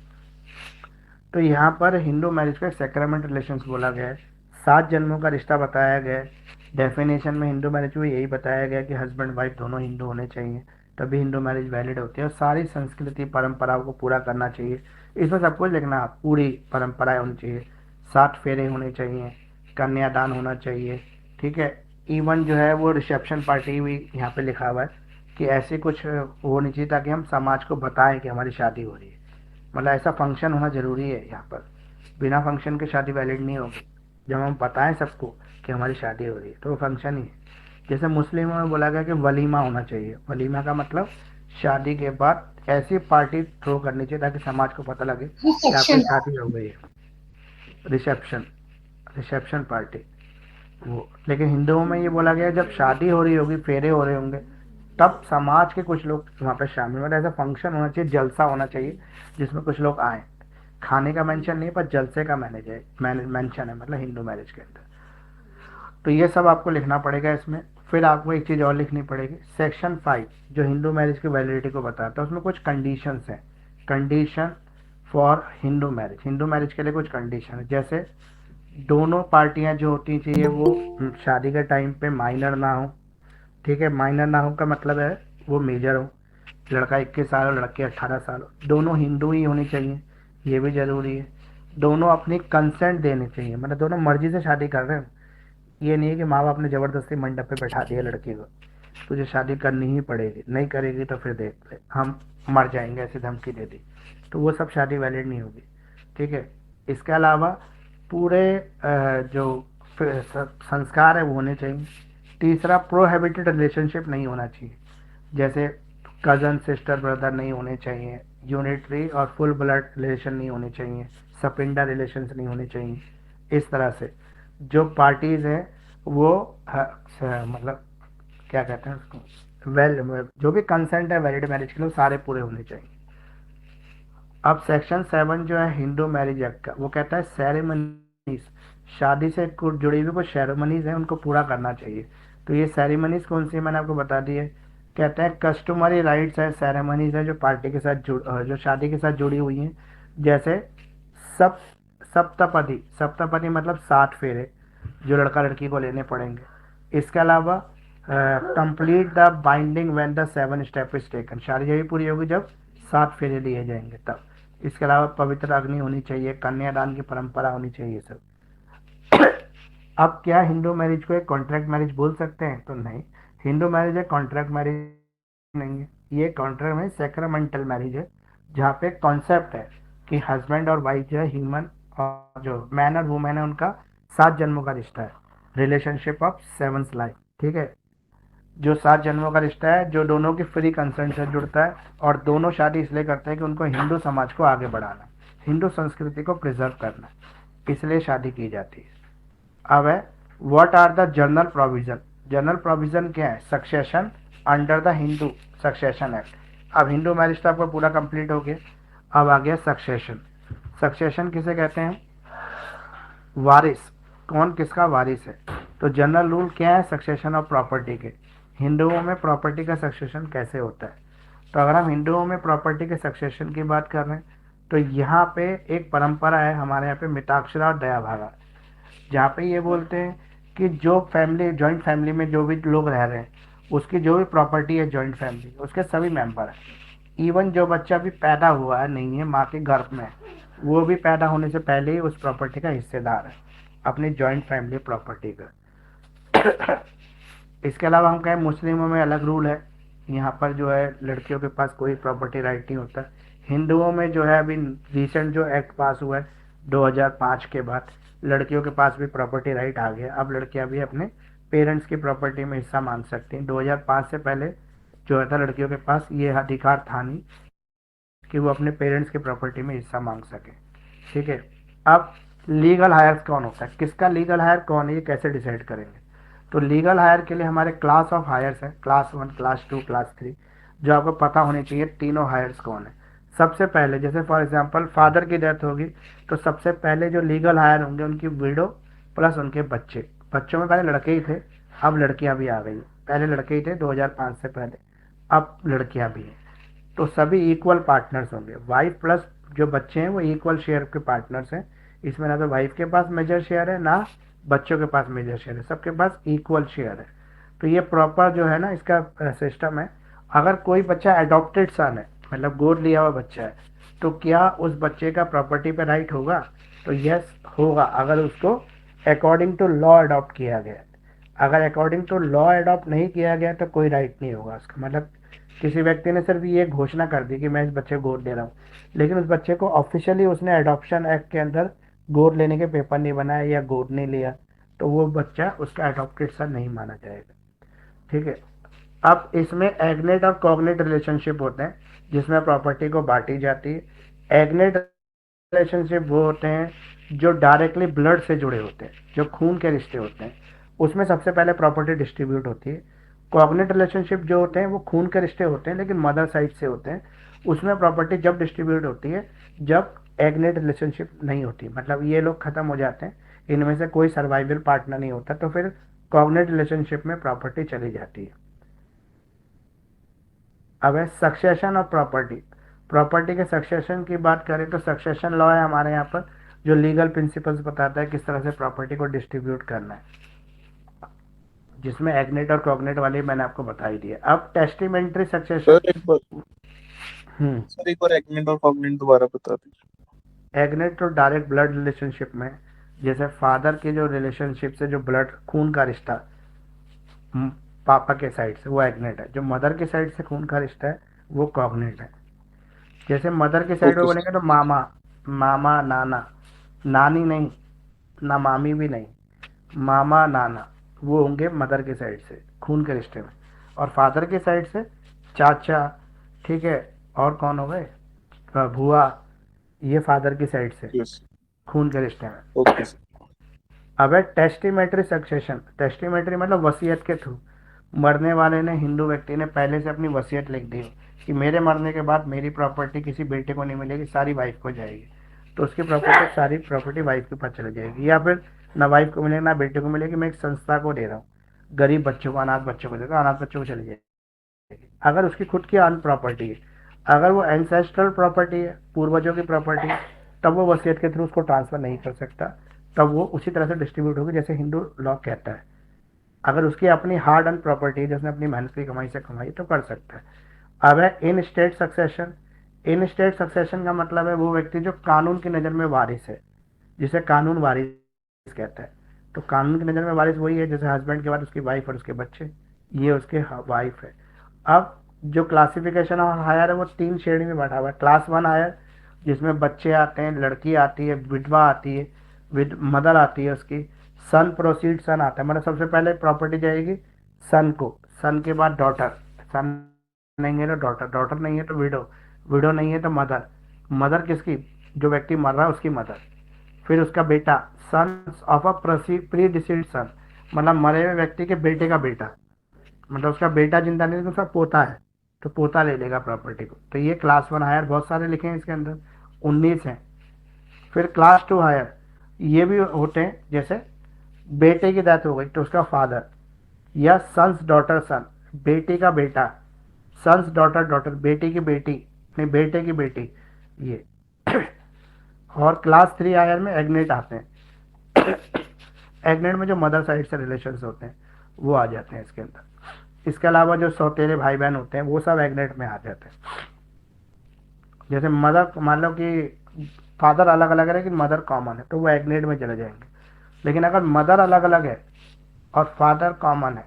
तो यहाँ पर हिंदू मैरिज का सैक्रामेंट रिलेशंस बोला गया है, 7 जन्मों का रिश्ता बताया गया है। डेफिनेशन में हिंदू मैरिज में यही बताया गया कि हस्बैंड वाइफ दोनों हिंदू होने चाहिए, तभी हिंदू मैरिज वैलिड होती है, और सारी संस्कृति परंपराओं को पूरा करना चाहिए। इसमें सब कुछ लिखना, पूरी परंपराएं होनी चाहिए, 7 फेरे होने चाहिए, कन्यादान होना चाहिए। ठीक है। इवन जो है वो रिसेप्शन पार्टी भी यहाँ पे लिखा हुआ है कि ऐसे कुछ होनी चाहिए ताकि हम समाज को बताएं कि हमारी शादी हो रही है, मतलब ऐसा फंक्शन होना ज़रूरी है यहाँ पर। बिना फंक्शन के शादी वैलिड नहीं होगी। जब हम बताएं सबको कि हमारी शादी हो रही है तो वो फंक्शन ही है। जैसे मुस्लिमों में बोला गया कि वलीमा होना चाहिए। वलीमा का मतलब शादी के बाद ऐसी पार्टी थ्रो करनी चाहिए ताकि समाज को पता लगे कि आपकी शादी हो गई है। रिसेप्शन, रिसेप्शन पार्टी वो। लेकिन हिंदुओं में ये बोला गया जब शादी हो रही होगी, फेरे हो रहे होंगे, तब समाज के कुछ लोग वहाँ पे शामिल, मतलब ऐसा फंक्शन होना चाहिए, जलसा होना चाहिए जिसमें कुछ लोग आए। खाने का मेंशन नहीं पर जलसे का मेंशन है, मतलब हिंदू मैरिज के अंदर। तो ये सब आपको लिखना पड़ेगा इसमें। फिर आपको एक चीज़ और लिखनी पड़ेगी, सेक्शन 5 जो हिंदू मैरिज की वैलिडिटी को बताता है, उसमें कुछ कंडीशंस हैं। Condition for Hindu marriage, Hindu marriage के लिए कुछ कंडीशन है, जैसे दोनों पार्टियां जो होती चाहिए वो शादी के टाइम पे माइनर ना हो। ठीक है। माइनर ना हो का मतलब है वो मेजर हो, लड़का 21 साल हो लड़की 18 साल हो, दोनों हिंदू ही होनी चाहिए, ये भी ज़रूरी है। दोनों अपनी कंसेंट देने चाहिए, मतलब दोनों मर्जी से शादी कर रहे हो, ये नहीं है कि माँ बाप ने ज़बरदस्ती मंडप पे बैठा दिया लड़की को, तुझे शादी करनी ही पड़ेगी, नहीं करेगी तो फिर देख ले हम मर जाएंगे, ऐसी धमकी दे दी, तो वो सब शादी वैलिड नहीं होगी। ठीक है। इसके अलावा पूरे जो संस्कार है वो होने चाहिए। तीसरा, प्रोहिबिटेड रिलेशनशिप नहीं होना चाहिए, जैसे कज़न सिस्टर ब्रदर नहीं होने चाहिए, यूनिटरी और फुल ब्लड रिलेशन नहीं होने चाहिए, सपिंडा रिलेशंस नहीं होने चाहिए। इस तरह से जो पार्टीज़ हैं वो मतलब क्या कहते हैं उसको, जो भी कंसेंट है वैलिड मैरिज के लिए सारे पूरे होने चाहिए। अब सेक्शन 7 जो है हिंदू मैरिज एक्ट का, वो कहता है सेरेमनी शादी से जुड़ी हुई कुछ सेरेमनीज हैं, उनको पूरा करना चाहिए। तो ये सेरेमनीज कौन सी है मैंने आपको बता दी है। कहते हैं कस्टमरी राइट्स है, सेरेमनीज है जो पार्टी के साथ जो शादी के साथ जुड़ी हुई हैं। जैसे सब सप्तपदी, सप्तपदी मतलब 7 फेरे जो लड़का लड़की को लेने पड़ेंगे। इसके अलावा complete the binding when the 7 step is taken, शादी जब पूरी होगी जब 7 फेरे लिए जाएंगे तब। इसके अलावा पवित्र अग्नि होनी चाहिए, कन्यादान की परंपरा होनी चाहिए सब। अब क्या हिंदू मैरिज को एक कॉन्ट्रैक्ट मैरिज बोल सकते हैं? तो नहीं, हिंदू मैरिज एक कॉन्ट्रैक्ट मैरिज नहीं है, ये कॉन्ट्रैक्ट में सेक्रामेंटल मैरिज है, जहाँ पे कॉन्सेप्ट है कि हस्बैंड और वाइफ जो है ह्यूमन, और जो मैन और वुमेन है उनका 7 जन्मों का रिश्ता है, रिलेशनशिप ऑफ 7 लाइफ। ठीक है, जो 7 जन्मों का रिश्ता है, जो दोनों की फ्री कंसेंट से जुड़ता है, और दोनों शादी इसलिए करते हैं कि उनको हिंदू समाज को आगे बढ़ाना, हिंदू संस्कृति को प्रिजर्व करना, इसलिए शादी की जाती है। अब है what are the general provision. General provision क्या है? Succession under the Hindu succession act. अब हिंदू मैरिज तो आपका पूरा कंप्लीट हो गया, अब आ गया सक्सेशन। सक्सेशन किसे कहते हैं? वारिस, कौन किसका वारिस है। तो जनरल रूल क्या है सक्सेशन ऑफ प्रॉपर्टी के? हिंदुओं में प्रॉपर्टी का सक्सेशन कैसे होता है? तो अगर हम हिंदुओं में प्रॉपर्टी के सक्सेशन की बात कर रहे हैं, तो यहाँ पे एक परंपरा है हमारे यहाँ पे मिताक्षरा और दयाभागा, जहाँ पे ये बोलते हैं कि जो फैमिली, जॉइंट फैमिली में जो भी लोग रह रहे हैं, उसकी जो भी प्रॉपर्टी है जॉइंट फैमिली, उसके सभी मेंबर हैं। इवन जो बच्चा भी पैदा हुआ है नहीं है माँ के गर्भ में, वो भी पैदा होने से पहले ही उस प्रॉपर्टी का हिस्सेदार है, अपनी जॉइंट फैमिली प्रॉपर्टी का। इसके अलावा हम कहें मुस्लिमों में अलग रूल है, यहाँ पर जो है लड़कियों के पास कोई प्रॉपर्टी राइट नहीं होता। हिंदुओं में जो है अभी रिसेंट जो एक्ट पास हुआ है 2005 के बाद, लड़कियों के पास भी प्रॉपर्टी राइट आ गया। अब लड़कियां भी अपने पेरेंट्स की प्रॉपर्टी में हिस्सा मांग सकती हैं। 2005 से पहले जो था लड़कियों के पास ये अधिकार था नहीं कि वो अपने पेरेंट्स की प्रॉपर्टी में हिस्सा मांग सके। ठीक है, अब लीगल हायर कौन होता है, किसका लीगल हायर कौन है, ये कैसे डिसाइड करेंगे? तो लीगल हायर के लिए हमारे क्लास ऑफ हायर्स है, क्लास 1, क्लास 2, क्लास 3, जो आपको पता होनी चाहिए तीनों हायर्स कौन है। सबसे पहले जैसे फॉर एग्जांपल फादर की डेथ होगी, तो सबसे पहले जो लीगल हायर होंगे उनकी विडो प्लस उनके बच्चे। बच्चों में पहले लड़के ही थे, अब लड़कियां भी आ गई। पहले लड़के ही थे 2005 से पहले, अब लड़कियां भी हैं। तो सभी इक्वल पार्टनर्स होंगे। वाइफ प्लस जो बच्चे हैं वो इक्वल शेयर के पार्टनर्स हैं। इसमें ना तो वाइफ के पास मेजर शेयर है ना बच्चों के पास मेजर शेयर है, सबके पास इक्वल शेयर है। तो ये प्रॉपर जो है ना इसका सिस्टम है। अगर कोई बच्चा एडॉप्टेड सन है, मतलब गोद लिया हुआ बच्चा है, तो क्या उस बच्चे का प्रॉपर्टी पे राइट होगा? तो यस होगा, अगर उसको अकॉर्डिंग टू लॉ अडॉप्ट किया गया। अगर अकॉर्डिंग टू लॉ अडॉप्ट नहीं किया गया तो कोई राइट नहीं होगा उसका। मतलब किसी व्यक्ति ने सिर्फ ये घोषणा कर दी कि मैं इस बच्चे को गोद दे रहा हूँ, लेकिन उस बच्चे को ऑफिशियली उसने अडॉप्शन एक्ट के अंदर गोद लेने के पेपर नहीं बनाया या गोद नहीं लिया, तो वो बच्चा उसका अडॉप्टेड सन नहीं माना जाएगा। ठीक है, अब इसमें एग्नेट और कॉग्नेट रिलेशनशिप होते हैं जिसमें प्रॉपर्टी को बांटी जाती है। एग्नेट रिलेशनशिप वो होते हैं जो डायरेक्टली ब्लड से जुड़े होते हैं, जो खून के रिश्ते होते हैं, उसमें सबसे पहले प्रॉपर्टी डिस्ट्रीब्यूट होती है। कॉग्नेट रिलेशनशिप जो होते हैं वो खून के रिश्ते होते हैं लेकिन मदर साइड से होते हैं, उसमें प्रॉपर्टी जब डिस्ट्रीब्यूट होती है जब एग्नेट रिलेशनशिप नहीं होती, मतलब ये लोग खत्म हो जाते हैं, इनमें से कोई सर्वाइवल पार्टनर नहीं होता, तो फिर कॉग्नेट रिलेशनशिप में प्रॉपर्टी चली जाती है। अब है सक्सेशन ऑफ प्रॉपर्टी। प्रॉपर्टी के सक्सेशन की बात करें तो सक्सेशन लॉ है हमारे यहाँ पर, जो लीगल प्रिंसिपल्स बताता है किस तरह से प्रॉपर्टी को डिस्ट्रीब्यूट करना है, जिसमें एग्नेट और कॉग्नेट वाली मैंने आपको बता ही दिया। अब टेस्टिमेंट्री सक्सेशन। सर एक बार एग्नेट और कॉग्नेट दोबारा बता दीजिए। एग्नेट तो डायरेक्ट ब्लड रिलेशनशिप में, जैसे फादर के जो रिलेशनशिप से जो ब्लड खून का रिश्ता पापा के साइड से वो एग्नेट है, जो मदर के साइड से खून का रिश्ता है वो कॉग्नेट है। जैसे मदर के साइड में बोलेंगे तो मामा, मामा नाना, नानी नहीं ना मामी भी नहीं, मामा नाना, वो होंगे मदर के साइड से खून के रिश्ते में। और फादर के साइड से चाचा, ठीक है, और कौन हो गए, भुआ, ये फादर की साइड से खून के रिश्ते में। ओके। अब है टेस्टिमेटरी सक्सेशन। टेस्टिमेटरी मतलब वसीयत के थ्रू, मरने वाले ने, हिंदू व्यक्ति ने पहले से अपनी वसीयत लिख दी कि मेरे मरने के बाद मेरी प्रॉपर्टी किसी बेटे को नहीं मिलेगी, सारी वाइफ को जाएगी, तो उसकी प्रॉपर्टी सारी प्रॉपर्टी वाइफ के पास चली जाएगी, या फिर ना वाइफ को मिलेगी ना बेटे को मिलेगी, मैं एक संस्था को दे रहा हूँ, गरीब बच्चों को, अनाथ बच्चों को दे रहा हूँ, अनाथ बच्चों को चली जाएगी। अगर उसकी खुद की अन प्रॉपर्टी है, अगर वो एंसेस्ट्रल प्रॉपर्टी है, पूर्वजों की प्रॉपर्टी है, तब वो वसीयत के थ्रू उसको ट्रांसफर नहीं कर सकता, तब वो उसी तरह से डिस्ट्रीब्यूट होगी जैसे हिंदू लॉ कहता है। अगर उसकी अपनी हार्ड अर्न प्रॉपर्टी है, जिसने अपनी मेहनत की कमाई से कमाई, तो कर सकता है। अब है इन स्टेट सक्सेशन। इन स्टेट सक्सेशन का मतलब है वो व्यक्ति जो कानून की नज़र में वारिस है, जिसे कानून वारिस कहता है। तो कानून की नज़र में वारिस वही है जैसे हस्बैंड के बाद उसकी वाइफ और उसके बच्चे, ये उसके वाइफ है। अब जो क्लासिफिकेशन ऑफ हायर है वो 3 श्रेणी में बांटा हुआ है। क्लास 1 हायर, जिसमें बच्चे आते हैं, लड़की आती है, विधवा आती है, विद मदर आती है उसकी, सन प्रोसीड सन आता है, मतलब सबसे पहले प्रॉपर्टी जाएगी सन को, सन के बाद डॉटर, सन नहीं है तो डॉटर, डॉटर नहीं है तो विडो, विडो नहीं है तो मदर, मदर किसकी, जो व्यक्ति मर रहा है उसकी मदर, फिर उसका बेटा, son of a predeceased son, मतलब मरे हुए व्यक्ति के बेटे का बेटा, मतलब उसका बेटा जिंदा नहीं है, उसका पोता है, तो पोता ले लेगा प्रॉपर्टी को। तो ये क्लास 1 हायर, बहुत सारे लिखे हैं इसके अंदर, 19 हैं। फिर क्लास 2 हायर, ये भी होते हैं, जैसे बेटे की डेथ हो गई तो उसका फादर, या सन्स डॉटर सन, बेटी का बेटा, सन्स डॉटर डॉटर, बेटी की बेटी, नहीं बेटे की बेटी, ये। और क्लास 3 हायर में एग्नेट आते हैं। एग्नेट में जो मदर साइड से रिलेशंस होते हैं वो आ जाते हैं इसके अंदर। इसके अलावा जो सौतेले भाई बहन होते हैं वो सब एग्नेट में आ जाते हैं। जैसे मदर, मान लो कि फादर अलग अलग है लेकिन मदर कॉमन है, तो वो एग्नेट में चले जाएंगे। लेकिन अगर मदर अलग अलग है और फादर कॉमन है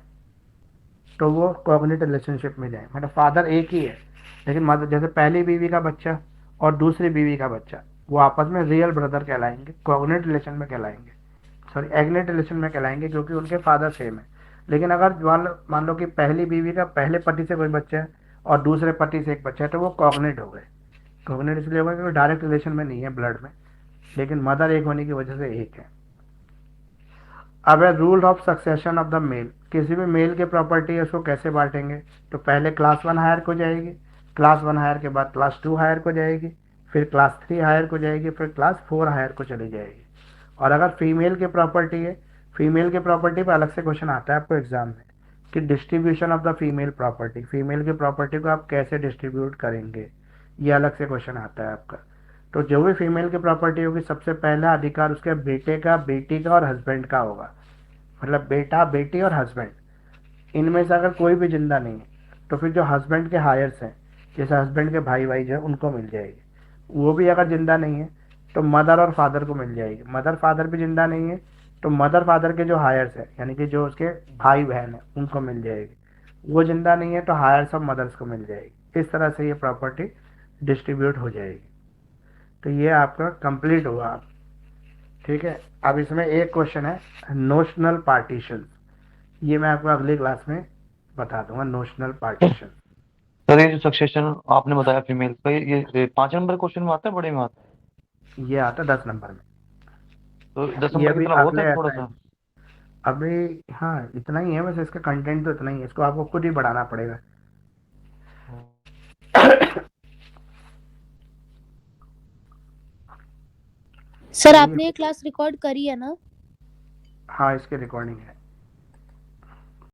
तो वो कॉग्निट रिलेशनशिप में जाए, मतलब फादर एक ही है लेकिन मदर, जैसे पहली बीवी का बच्चा और दूसरी बीवी का बच्चा, वो आपस में रियल ब्रदर कहलाएंगे, कॉग्निट रिलेशन में कहलाएंगे, सॉरी एग्नेट रिलेशन में कहलाएंगे, क्योंकि उनके फादर सेम है। लेकिन अगर मान लो कि पहली बीवी का पहले पति से कोई बच्चा है और दूसरे पति से एक बच्चा है, तो वो कॉग्नेट हो गए। कॉग्नेट इसलिए होगा क्योंकि डायरेक्ट रिलेशन में नहीं है ब्लड में, लेकिन मदर एक होने की वजह से एक है। अब है rule of succession of the male, किसी भी मेल की प्रॉपर्टी है उसको कैसे बांटेंगे, तो पहले क्लास 1 हायर को जाएगी, क्लास 1 हायर के बाद क्लास 2 हायर को जाएगी, फिर क्लास 3 हायर को जाएगी, फिर क्लास 4 हायर को चली जाएगी। और अगर फीमेल की प्रॉपर्टी है, फीमेल की प्रॉपर्टी पर अलग से क्वेश्चन आता है आपको एग्जाम में कि distribution of the female property, female की प्रॉपर्टी को आप कैसे डिस्ट्रीब्यूट करेंगे, ये अलग से क्वेश्चन आता है आपका। तो जो भी फीमेल की प्रॉपर्टी होगी सबसे पहला अधिकार उसके बेटे का, बेटी का और हस्बैंड का होगा, मतलब बेटा, बेटी और हस्बैंड, इनमें से अगर कोई भी जिंदा नहीं है तो फिर जो हस्बैंड के हायर्स हैं, जैसे हस्बैंड के भाई भाई जो है उनको मिल जाएगी। वो भी अगर जिंदा नहीं है तो मदर और फादर को मिल जाएगी। मदर फादर भी जिंदा नहीं है तो मदर फादर के जो हायर्स हैं, यानी कि जो उसके भाई बहन हैं, उनको मिल जाएगी। वो जिंदा नहीं है तो हायर्स ऑफ मदर्स को मिल जाएगी। इस तरह से ये प्रॉपर्टी डिस्ट्रीब्यूट हो जाएगी। तो ये आपका कंप्लीट हुआ। ठीक है, अब इसमें एक क्वेश्चन है नोशनल पार्टीशन, ये मैं आपको अगली क्लास में बता दूंगा, नोशनल पार्टीशन। सर ये जो सक्सेशन आपने बताया फीमेल का, ये 5 नंबर क्वेश्चन में आता है, बड़े में आता है? ये आता है 10 नंबर में। तो 10 ये नंबर भी कितना बहुत अगले है थोड़ा सा? अभी हाँ इतना ही है, वैसे इसका कंटेंट तो इतना ही है, इसको आपको खुद ही बढ़ाना पड़ेगा। सर आपने ये क्लास रिकॉर्ड करी है ना? हाँ इसकी रिकॉर्डिंग है।